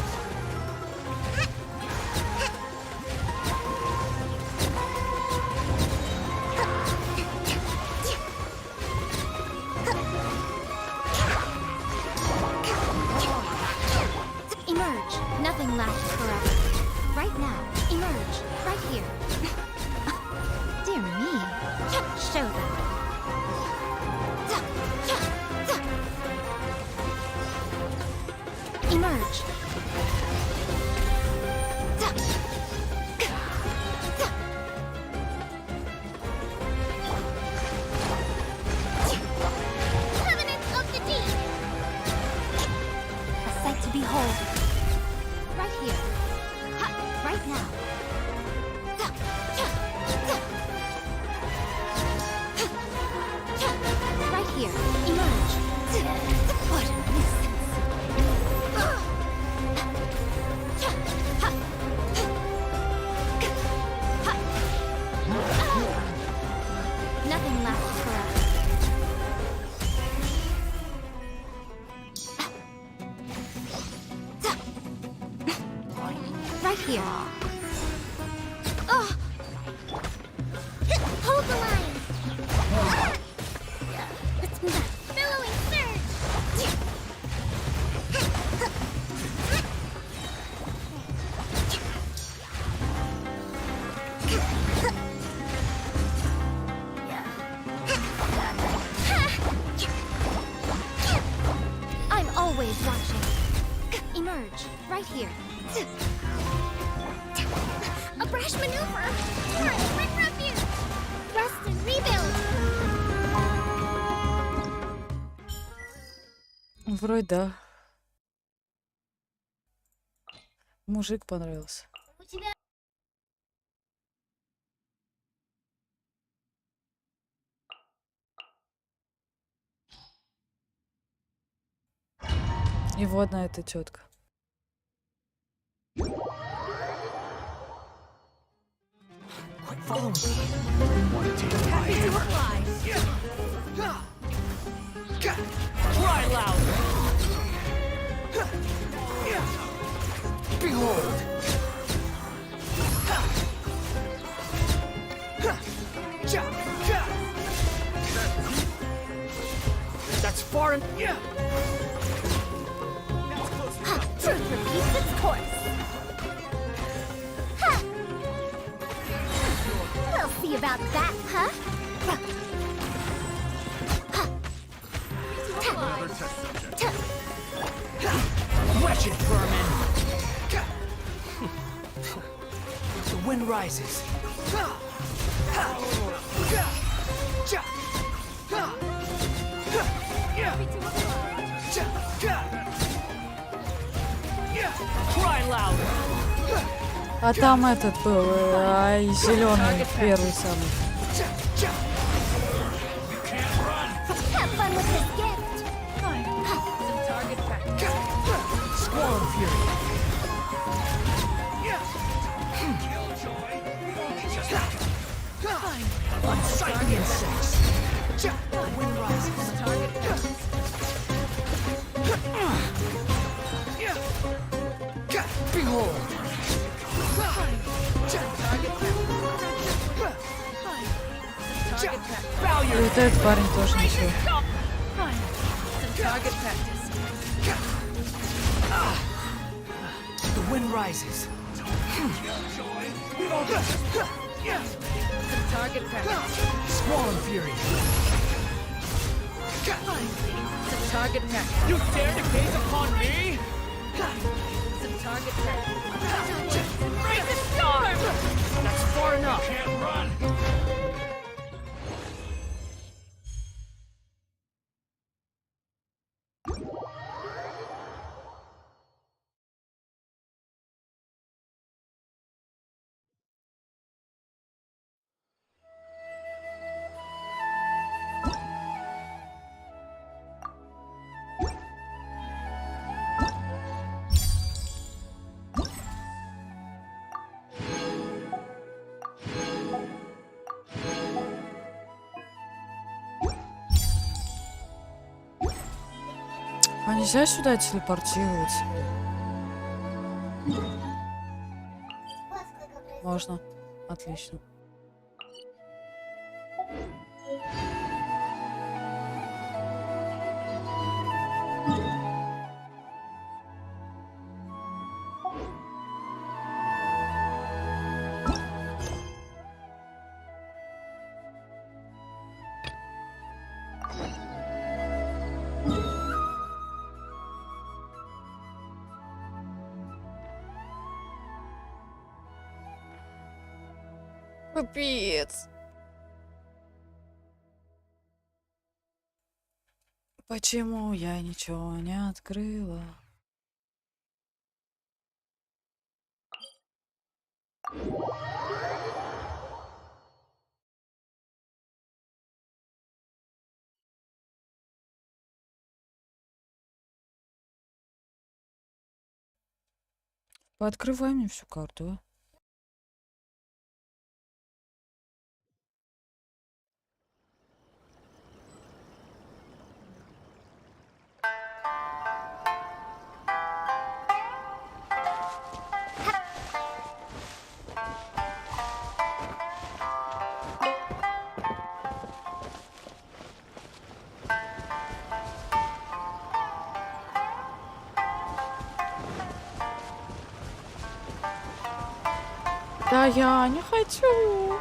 right here. A brash maneuver! Alright, quick refuge! Rest and rebuild! Вроде да. Мужик понравился. И вот на эта тетка. Happy to apply. Cry louder. Behold. That's far and Truth repeats its course. Ha! We'll see about that, huh? wretched vermin. The wind rises. Cry louder. А там этот был, зеленый, первый самый. Have fun with this gift. Some target practice. Squall fury. Unsightly insects. The wind rises. Target practice. Behold. Target practice. Bow И your вот этот парень тоже ничего. Some target practice. The wind rises. Some target practice. Squall fury. Some target practice. You dare to gaze upon me? Some target practice. Break the storm! That's far enough. Can't run. А нельзя сюда телепортироваться? Можно. Отлично. Капец. Почему я ничего не открыла? Пооткрывай мне всю карту, а? Да я не хочу.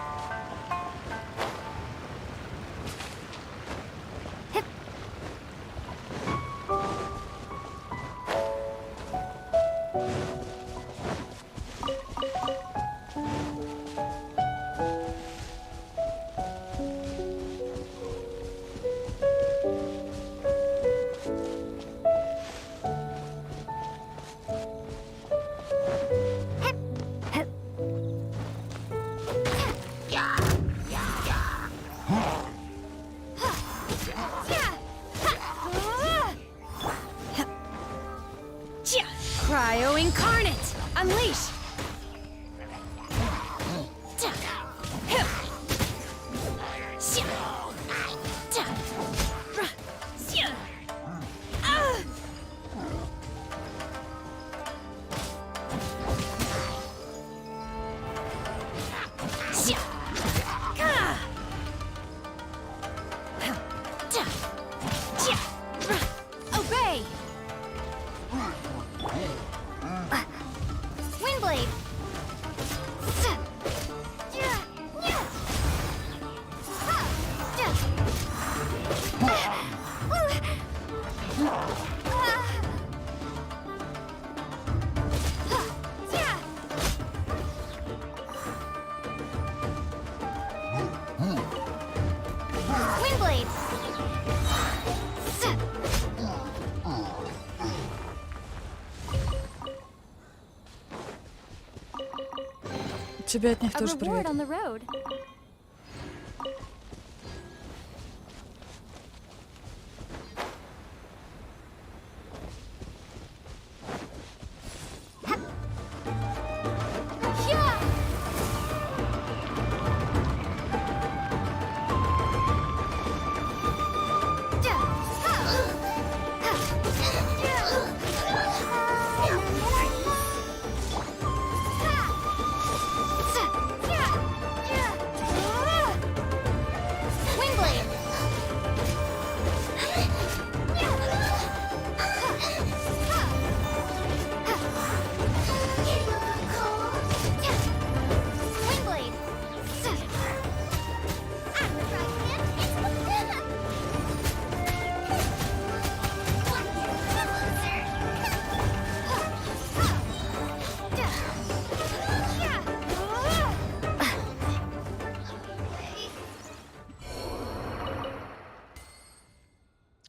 Cryo incarnate! Unleash! Obey! Windblade! Windblade! Тебе от них A тоже reward привет. on the road.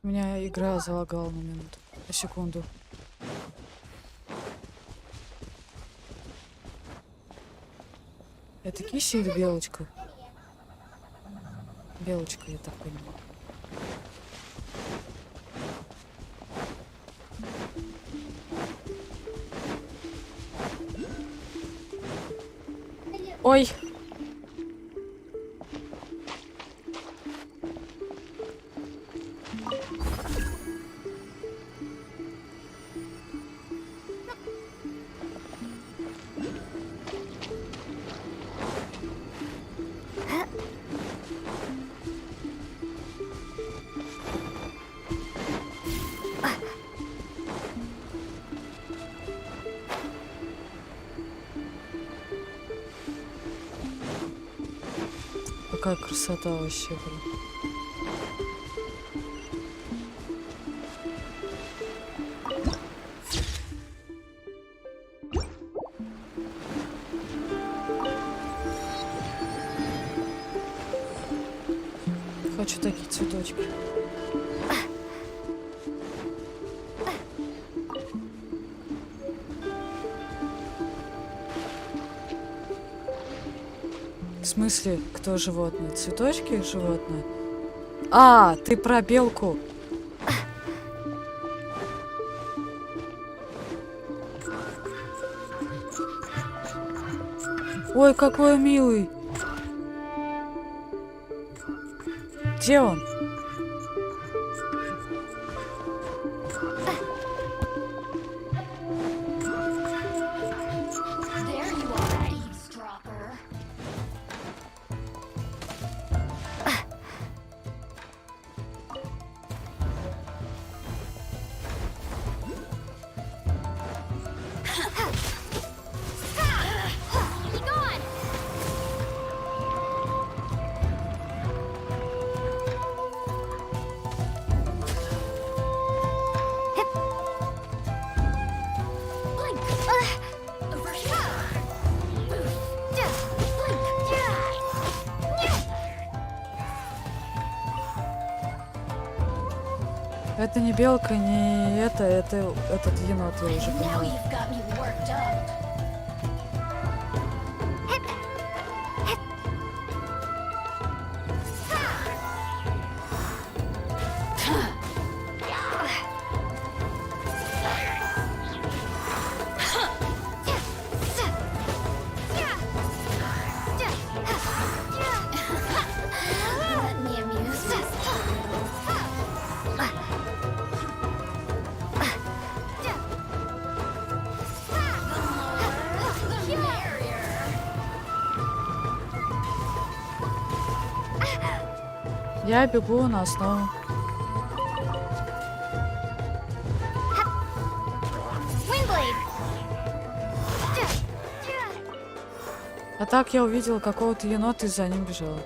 У меня игра залагала на минуту, на секунду. Это кися или белочка? Белочка, я так понимаю. Ой! Какая красота вообще, блин. Хочу такие цветочки. В смысле, кто животные? Цветочки животные? А, ты про белку. Ой, какой милый. Где он? Это не белка, не это этот енот, я уже поняла. Я бегу на основу. А так я увидела какого-то енота и за ним бежала.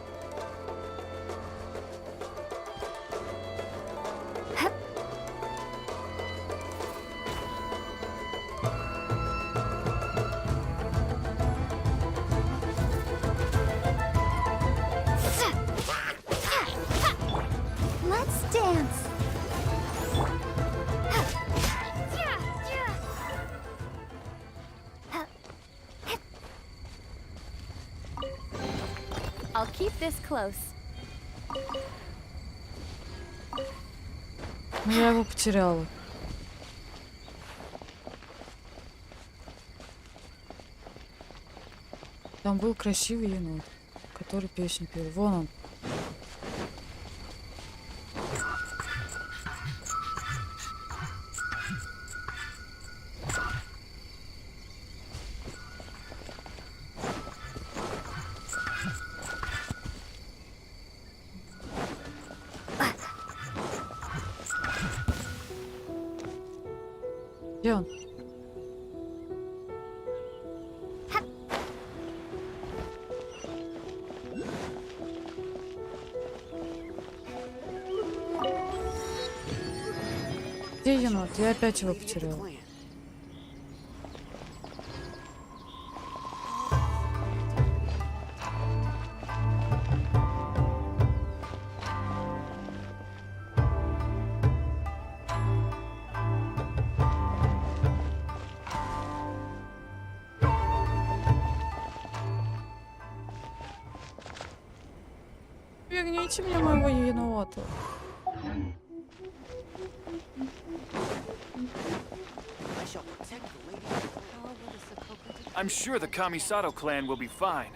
Let's dance. I'll keep this close. Но я его потеряла. Там был красивый енот, который песню пел. Вон он. Где он? Где енот? Я опять его потеряла. Верните мне моего енота. I'm sure the Kamisato clan will be fine.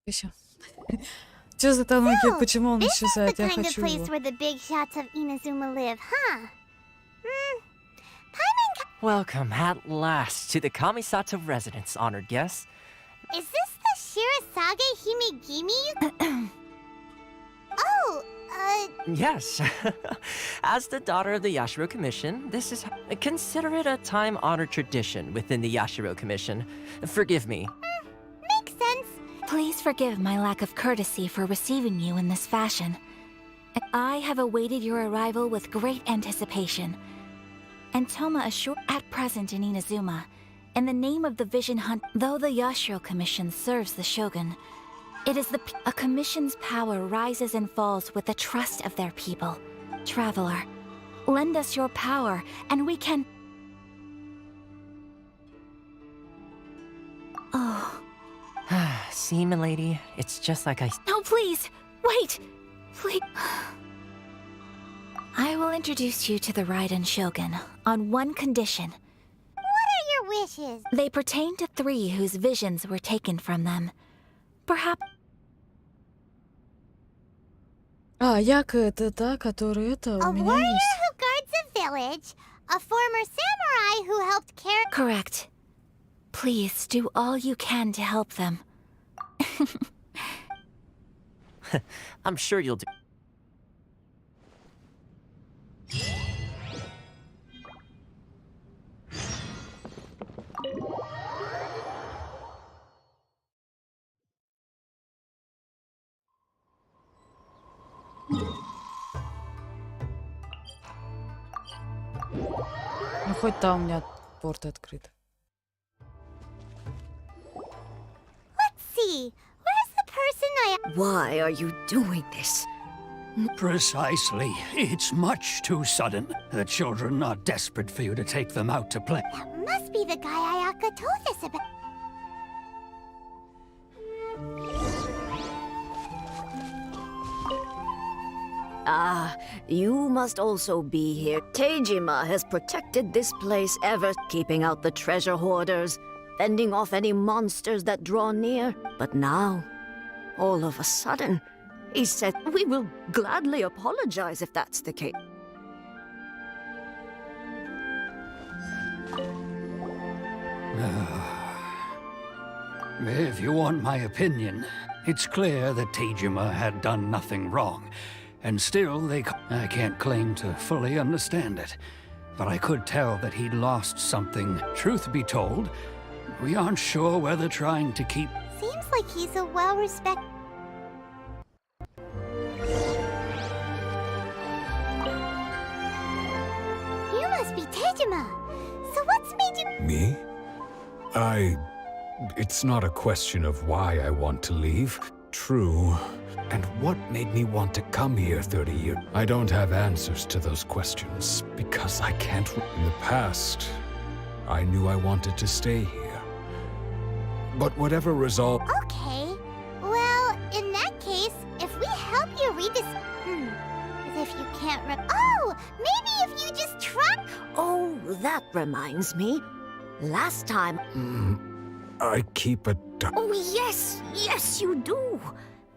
Еще. Что за тануки? So, Почему он this is исчезает? the Я kind of хочу place его. where the big shots of Inazuma live, huh? Welcome at last to the Kamisato residence, honored guests. Is this the Shirasage Himegimi? Oh, Yes. As the daughter of the Yashiro Commission, this is... Consider it a time-honored tradition within the Yashiro Commission. Forgive me. makes sense. Please forgive my lack of courtesy for receiving you in this fashion. I have awaited your arrival with great anticipation. And Toma assured at present in Inazuma, in the name of the Vision Hunt, though the Yashiro Commission serves the Shogun, it is a commission's power rises and falls with the trust of their people. Traveler, lend us your power, and we can... Oh... See, milady, it's just like I... No, please! Wait! Please... I will introduce you to the Raiden Shogun, on one condition. What are your wishes? They pertain to three whose visions were taken from them. Perhaps... А, Яка это та, которая это A у меня warrior есть. who guards a village, a former samurai who helped carry... Correct. Please do all you can to help them. I'm sure you'll do... Ну, хоть там у меня порт открыт. Let's see, where's the person I... Why are you doing this? Precisely. It's much too sudden. The children are desperate for you to take them out to play. That must be the guy Ayaka told us about. Ah, you must also be here. Teijima has protected this place ever, keeping out the treasure hoarders, fending off any monsters that draw near. But now, all of a sudden, He said, we will gladly apologize if that's the case. If you want my opinion, it's clear that Tejima had done nothing wrong. And still, I can't claim to fully understand it. But I could tell that he'd lost something. Truth be told, we aren't sure whether trying to keep... Seems like he's a well-respected... You must be Tejima. So what's made you... Me? It's not a question of why I want to leave. True. And what made me want to come here 30 years? I don't have answers to those questions, because I can't... In the past, I knew I wanted to stay here. But whatever resolve... Okay. Well, in that case, if we help you read this... As if you can't Oh! Maybe if you just try... Oh, that reminds me. Last time... I keep a... Oh, yes! Yes, you do!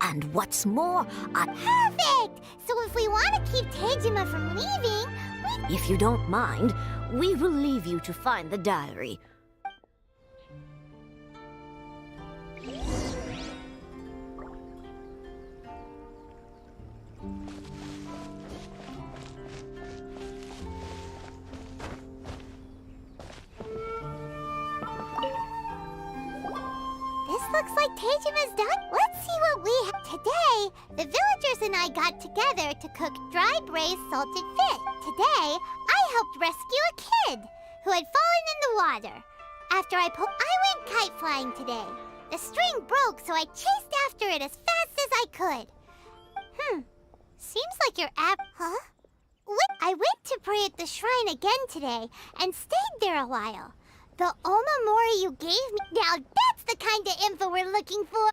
And what's more, Perfect! So if we want to keep Tejima from leaving, if you don't mind, we will leave you to find the diary. Looks like Tejima's done. Let's see what we have. Today, the villagers and I got together to cook dry braised salted fish. Today, I helped rescue a kid who had fallen in the water. After I went kite flying today. The string broke, so I chased after it as fast as I could. Seems like your Huh? I went to pray at the shrine again today and stayed there a while. The Omamori you gave me... Now that's the kind of info we're looking for!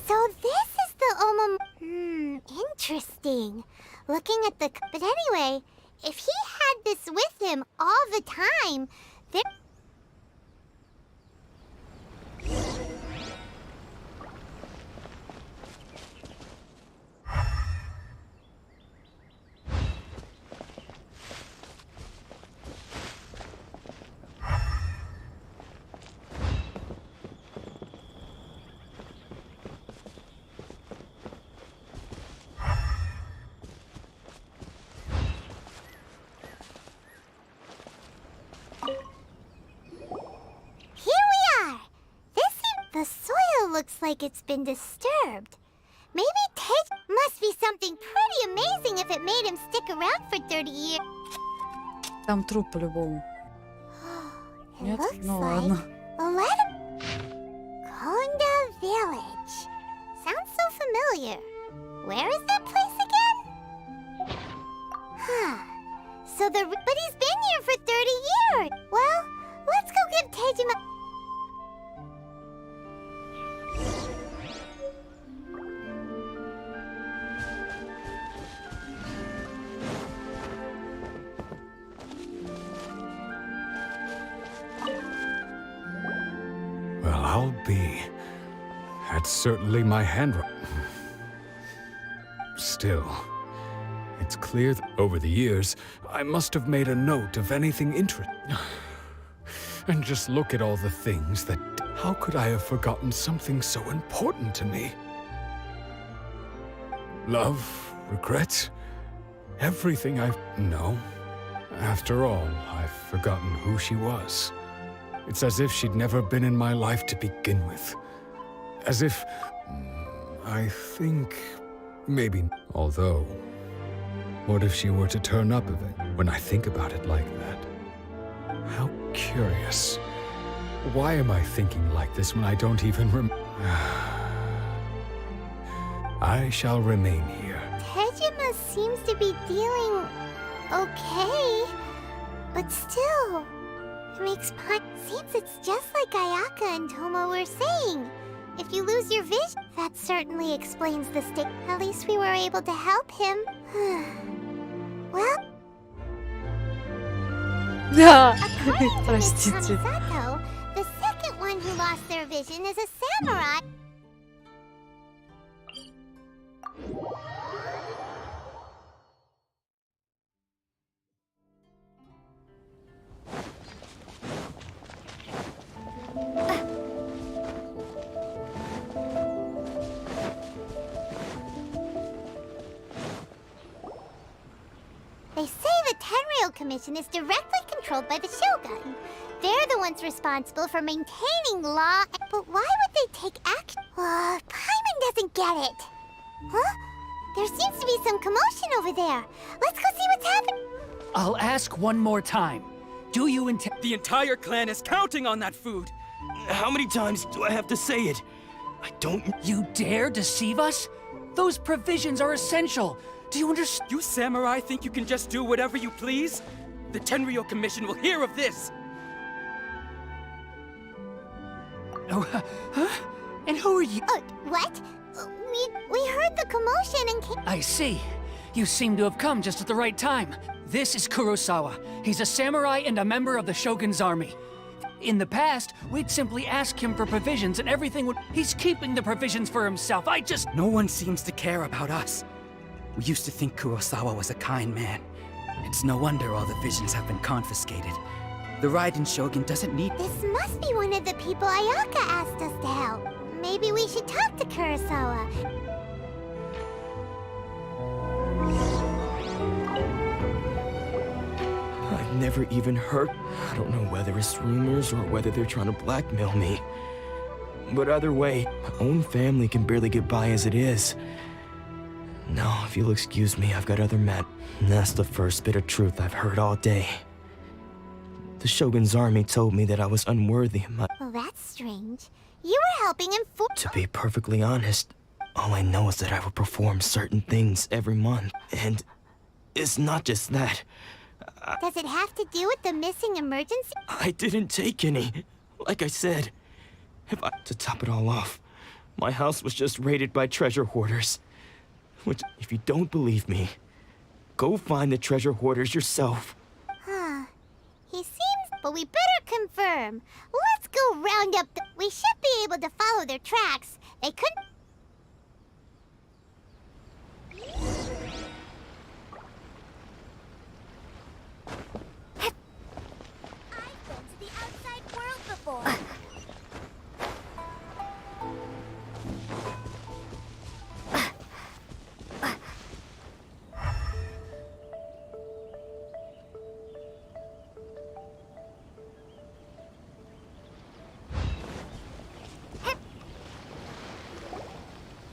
So this is the Omamori... interesting. Looking at the... But anyway, if he had this with him all the time, there... The soil looks like it's been disturbed. Maybe must be something pretty amazing if it made him stick around for 30 years. Там труп по-любому. Нет? Looks Ну like ладно. Konda Village. Sounds so familiar. Where is that place again? But he's been here for 30 years. Well, let's go give Tejima... Well, I'll be. That's certainly my handwriting. Still, it's clear that over the years, I must have made a note of anything interesting. And just look at all the things that... How could I have forgotten something so important to me? Love, regret, everything I've... No. After all, I've forgotten who she was. It's as if she'd never been in my life to begin with. As if... I think... maybe... Although... What if she were to turn up when I think about it like that? How curious. Why am I thinking like this when I don't even I shall remain here. Tejima seems to be dealing... okay. But still... It makes seems it's just like Ayaka and Tomo were saying. If you lose your vision, that certainly explains the state. At least we were able to help him. Well, Да, according to Miss простите. Kamisato, the second one who lost their vision is a samurai. They say the Tenryou Commission is directly controlled by the Shogun. They're the ones responsible for maintaining law. But why would they take action? Paimon doesn't get it. Huh? There seems to be some commotion over there. Let's go see what's happening. I'll ask one more time. Do you intend? The entire clan is counting on that food. How many times do I have to say it? I don't... You dare deceive us? Those provisions are essential. Do you understand? You samurai think you can just do whatever you please? The Tenryou Commission will hear of this. Oh, huh? And who are you? What? We heard the commotion and came... I see. You seem to have come just at the right time. This is Kurosawa. He's a samurai and a member of the Shogun's army. In the past, we'd simply ask him for provisions and everything would... He's keeping the provisions for himself. No one seems to care about us. We used to think Kurosawa was a kind man. It's no wonder all the visions have been confiscated. The Raiden Shogun doesn't need... This must be one of the people Ayaka asked us to help. Maybe we should talk to Kurosawa. I've never even heard... I don't know whether it's rumors or whether they're trying to blackmail me. But either way, my own family can barely get by as it is. Now, if you'll excuse me, I've got other That's the first bit of truth I've heard all day. The Shogun's army told me that I was unworthy of my... Well, that's strange. You were helping him for... To be perfectly honest, all I know is that I will perform certain things every month. And it's not just that. Does it have to do with the missing emergency? I didn't take any. Like I said, to top it all off, my house was just raided by treasure hoarders. Which, if you don't believe me, go find the treasure hoarders yourself. Huh. He seems... But we better confirm. Let's go round up the... We should be able to follow their tracks. They couldn't... I've been to the outside world before.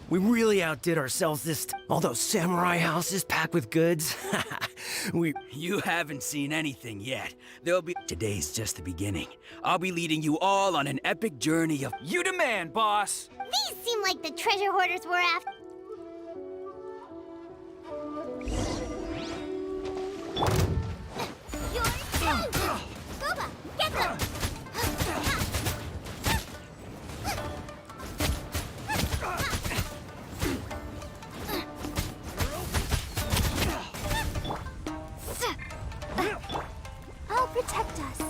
We really outdid ourselves this time. All those samurai houses packed with goods. You haven't seen anything yet. Today's just the beginning. I'll be leading you all on an epic journey of... You demand, boss! These seem like the treasure hoarders we're after. Your turn! Boba, get them! I'll protect us.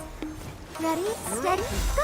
Ready, steady, go!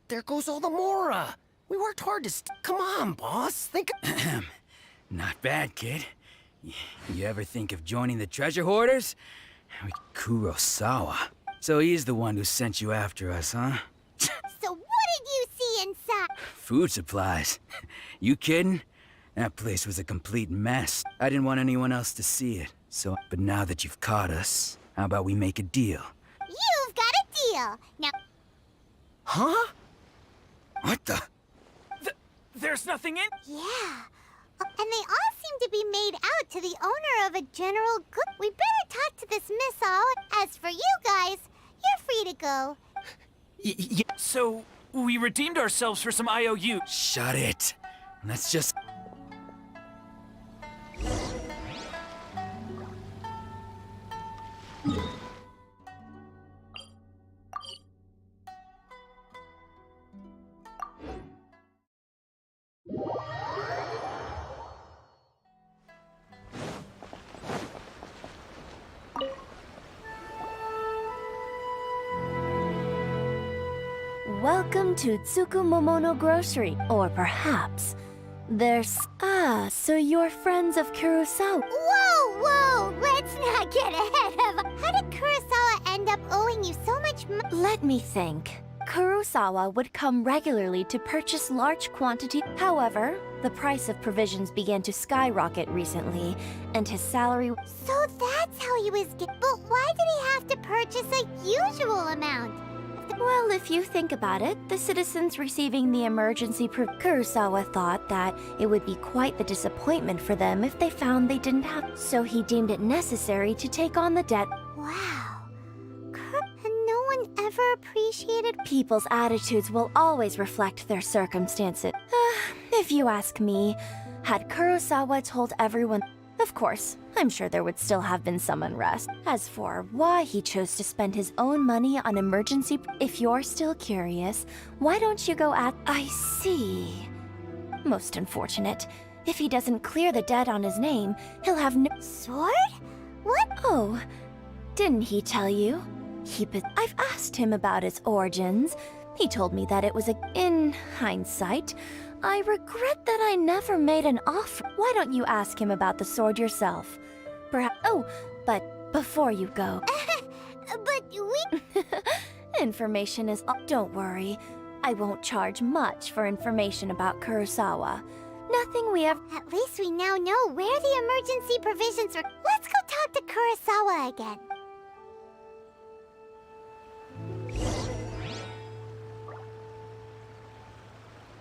There goes all the Mora. We worked hard to Come on, boss. Think... Not bad, kid. You ever think of joining the treasure hoarders? Kurosawa. So he's the one who sent you after us, huh? So what did you see inside? Food supplies. You kidding? That place was a complete mess. I didn't want anyone else to see it. But now that you've caught us, how about we make a deal? You've got a deal. Now... Huh? What the? There's nothing in... Yeah. And they all seem to be made out to the owner of a general good. We better talk to this Miss All. As for you guys, you're free to go. So, we redeemed ourselves for some IOU. Shut it. Let's just... Welcome to Tsukumomono Grocery, or perhaps there's... Ah, so you're friends of Kurosawa. Whoa! Let's not get ahead of... How did Kurosawa end up owing you so much money? Let me think. Kurosawa would come regularly to purchase large quantities. However, the price of provisions began to skyrocket recently, and his salary... So that's how he was get... But why did he have to purchase a usual amount? Well, if you think about it, the citizens receiving the emergency Kurosawa thought that it would be quite the disappointment for them if they found they didn't have... So he deemed it necessary to take on the debt. Wow. And no one ever appreciated... People's attitudes will always reflect their circumstances. If you ask me, had Kurosawa told everyone... Of course, I'm sure there would still have been some unrest. As for why he chose to spend his own money on emergency... If you're still curious, why don't you go at... I see. Most unfortunate. If he doesn't clear the debt on his name, he'll have no... Sword? What? Oh, didn't he tell you? I've asked him about its origins. He told me that it was a... In hindsight, I regret that I never made an offer. Why don't you ask him about the sword yourself? Perhaps... Oh, but before you go... But we... Information is... Don't worry. I won't charge much for information about Kurosawa. Nothing we have... At least we now know where the emergency provisions are. Let's go talk to Kurosawa again.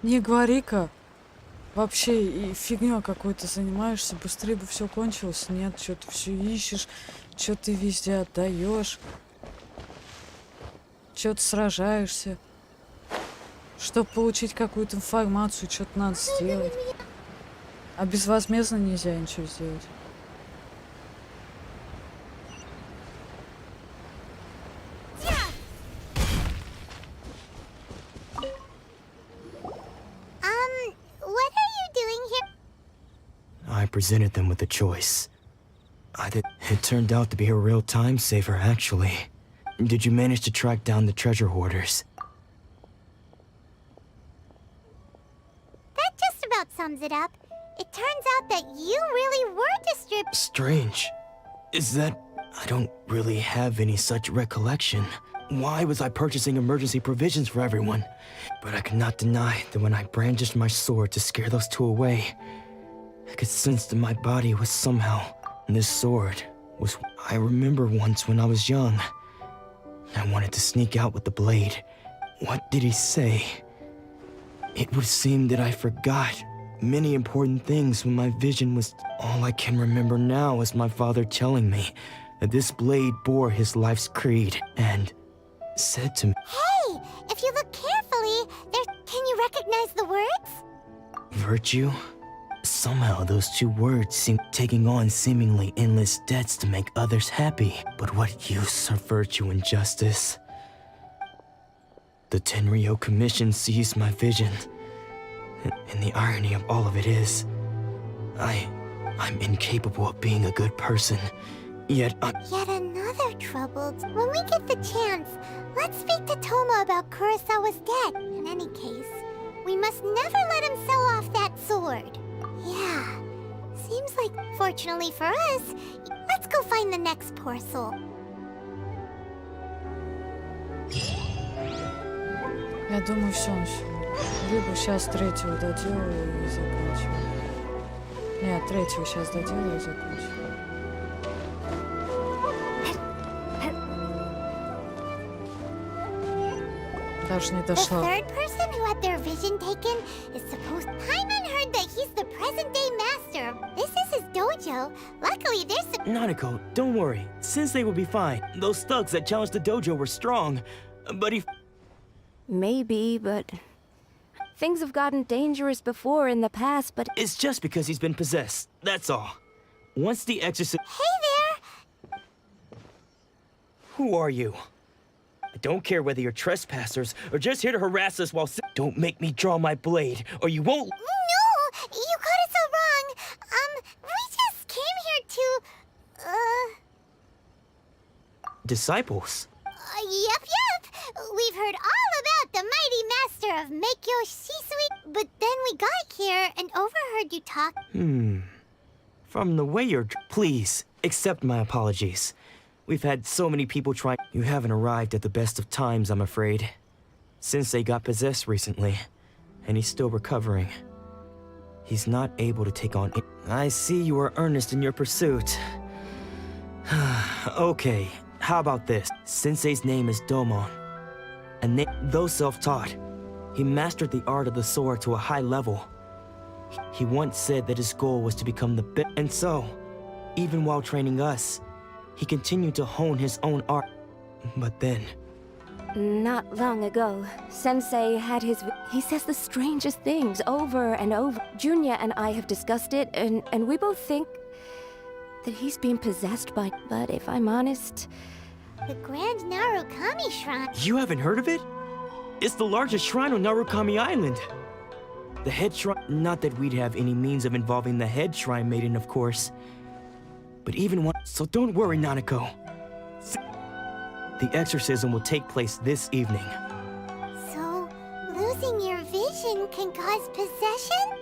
Не говори-ка. Вообще и фигня какой-то занимаешься, быстрее бы все кончилось. Нет, что ты все ищешь, что ты везде отдаешь, что ты сражаешься. Чтобы получить какую-то информацию, что-то надо сделать. А безвозмездно нельзя ничего сделать. What are you doing here? I presented them with a choice. It turned out to be a real time saver, actually. Did you manage to track down the treasure hoarders? That just about sums it up. It turns out that you really were Strange. Is that... I don't really have any such recollection. Why was I purchasing emergency provisions for everyone? But I could not deny that when I brandished my sword to scare those two away, I could sense that my body was somehow... This sword was... I remember once when I was young, I wanted to sneak out with the blade. What did he say? It would seem that I forgot many important things when my vision was... All I can remember now is my father telling me that this blade bore his life's creed and said to me... Hey! If you look carefully, can you recognize the words? Virtue? Somehow those two words seem taking on seemingly endless debts to make others happy. But what use are virtue and justice? The Tenryo Commission seized my vision. And the irony of all of it is, I'm incapable of being a good person. Yet another troubled. When we get the chance, let's speak to Toma about Kurosawa's debt. In any case, we must never let him sell off that sword. Yeah, seems like, fortunately for us, let's go find the next poor soul. Я думаю, все. Либо сейчас третьего доделаю и заканчиваю. Нет, третьего сейчас доделаю и заканчиваю. Даже не дошла. The third person who had their vision taken is supposed... Pаймон heard that he's the present-day master. This is his dojo. Luckily, there's some... Nanako, don't worry. Sensei will be fine. Those thugs that challenged the dojo were strong, but he... Maybe, but... Things have gotten dangerous before in the past, but... It's just because he's been possessed, that's all. Once the exorcist... Hey there! Who are you? I don't care whether you're trespassers or just here to harass us while... Don't make me draw my blade, or you won't... No! You got it so wrong. We just came here to... Disciples? Yep. We've heard all about the mighty master of miHoYo Shisui, but then we got here and overheard you talk. From the way you're... Please, accept my apologies. We've had so many people try... You haven't arrived at the best of times, I'm afraid. Sensei got possessed recently, and he's still recovering. He's not able to take on... I see you are earnest in your pursuit. Okay, how about this? Sensei's name is Domon. And though self-taught, he mastered the art of the sword to a high level. He once said that his goal was to become the best. And so, even while training us, he continued to hone his own art. But then... Not long ago, Sensei had his... He says the strangest things over and over. Junya and I have discussed it, and we both think that he's being possessed by... But if I'm honest... The Grand Narukami Shrine. You haven't heard of it? It's the largest shrine on Narukami Island. The head shrine... Not that we'd have any means of involving the head shrine maiden, of course. But even one... So don't worry, Nanako. The exorcism will take place this evening. So, losing your vision can cause possession?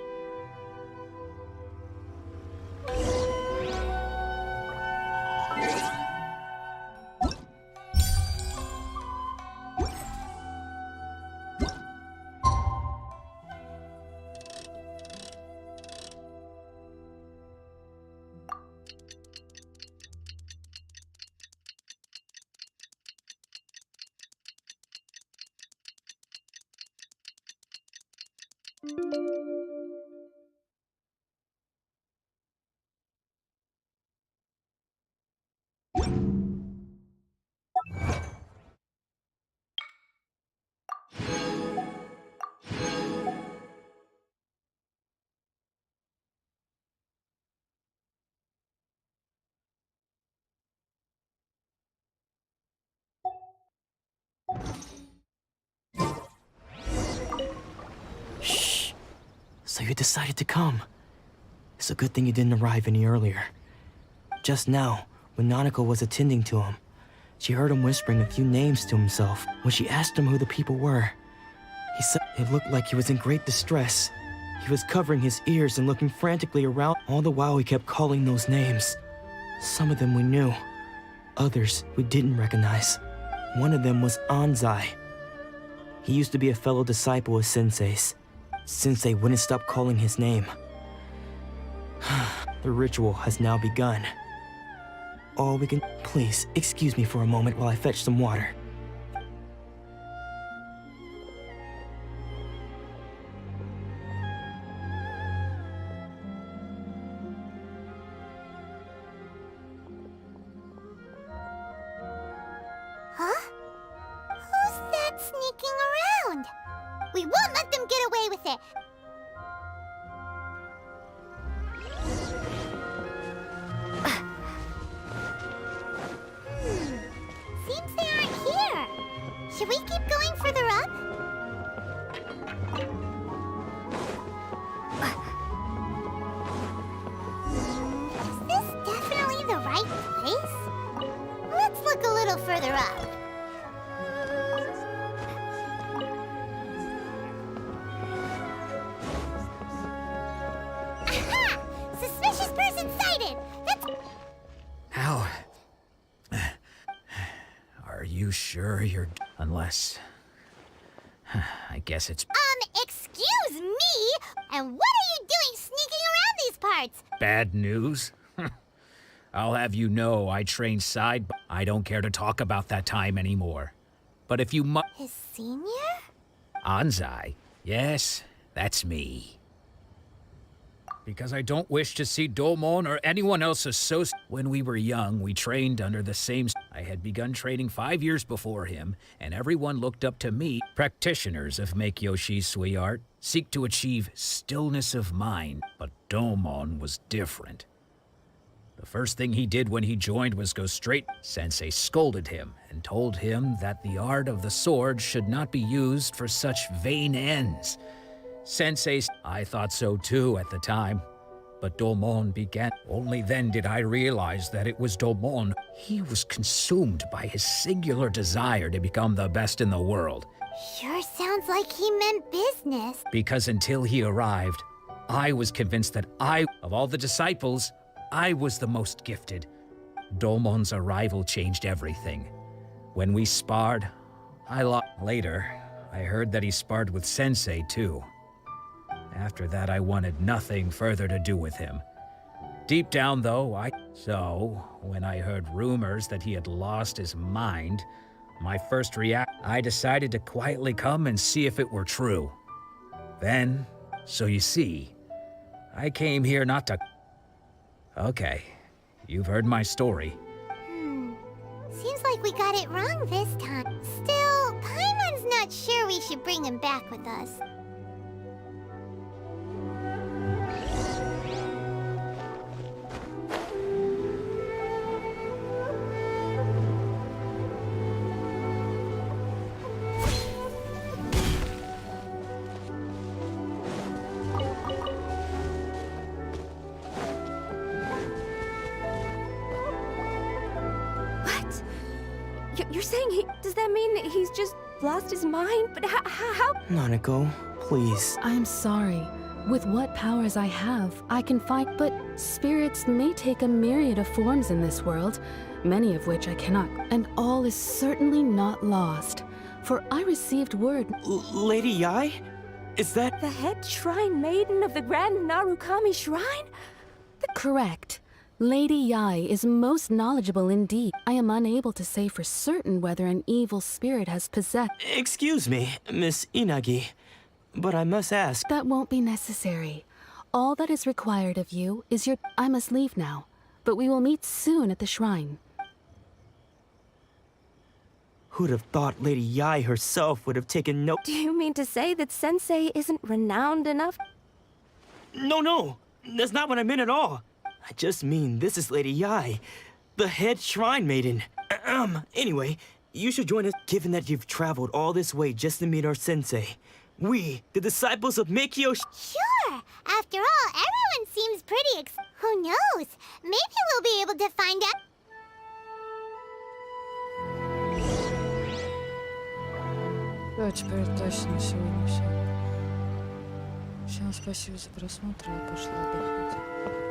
Shh. So you decided to come. It's a good thing you didn't arrive any earlier. Just now, when Nanako was attending to him, she heard him whispering a few names to himself. When she asked him who the people were, he said it looked like he was in great distress. He was covering his ears and looking frantically around. All the while he kept calling those names. Some of them we knew. Others we didn't recognize. One of them was Anzai. He used to be a fellow disciple of Sensei's. Sensei wouldn't stop calling his name. The ritual has now begun. All we can... Please, excuse me for a moment while I fetch some water. Huh? Who's that sneaking around? We won't let them get away with it! Seems they aren't here. Should we keep going further up? Is this definitely the right place? Let's look a little further up. Aha! Suspicious person sighted! That's... How? Are you sure you're... Unless... I guess it's... Excuse me? And what are you doing sneaking around these parts? Bad news? I'll have you know I trained side by... I don't care to talk about that time anymore. But if you His senior? Anzai? Yes, that's me. because I don't wish to see Domon or anyone else associated. When we were young, we trained under the same. I had begun training 5 years before him, and everyone looked up to me. Practitioners of miHoYo Shui art seek to achieve stillness of mind, but Domon was different. The first thing he did when he joined was go straight. Sensei scolded him and told him that the art of the sword should not be used for such vain ends. Sensei, I thought so too at the time, but Domon began. Only then did I realize that it was Domon. He was consumed by his singular desire to become the best in the world. Sure sounds like he meant business. Because until he arrived, I was convinced that of all the disciples, I was the most gifted. Domon's arrival changed everything. When we sparred, I lost. Later, I heard that he sparred with Sensei too. After that, I wanted nothing further to do with him. Deep down, though, So, when I heard rumors that he had lost his mind, my first reaction, I decided to quietly come and see if it were true. Then, so you see, I came here not to... Okay, you've heard my story. Seems like we got it wrong this time. Still, Paimon's not sure we should bring him back with us. You're saying does that mean that he's just lost his mind? But how? Nanako, please. I'm sorry. With what powers I have, I can fight, but spirits may take a myriad of forms in this world, many of which I cannot, and all is certainly not lost. For I received word... Lady Yai? Is that... the head shrine maiden of the Grand Narukami Shrine? Correct. Lady Yai is most knowledgeable indeed. I am unable to say for certain whether an evil spirit has possessed... Excuse me, Miss Inagi, but I must ask... That won't be necessary. All that is required of you is your... I must leave now, but we will meet soon at the shrine. Who'd have thought Lady Yai herself would have taken note... Do you mean to say that Sensei isn't renowned enough? No, that's not what I meant at all. I just mean this is Lady Yai, the head shrine maiden. Anyway, you should join us, given that you've traveled all this way just to meet our sensei. We, the disciples of miHoYo... Sure! After all, everyone seems pretty Who knows? Maybe we'll be able to find out... Да, теперь точно на сегодня все. Всем спасибо за просмотр, я пошла отдохнуть.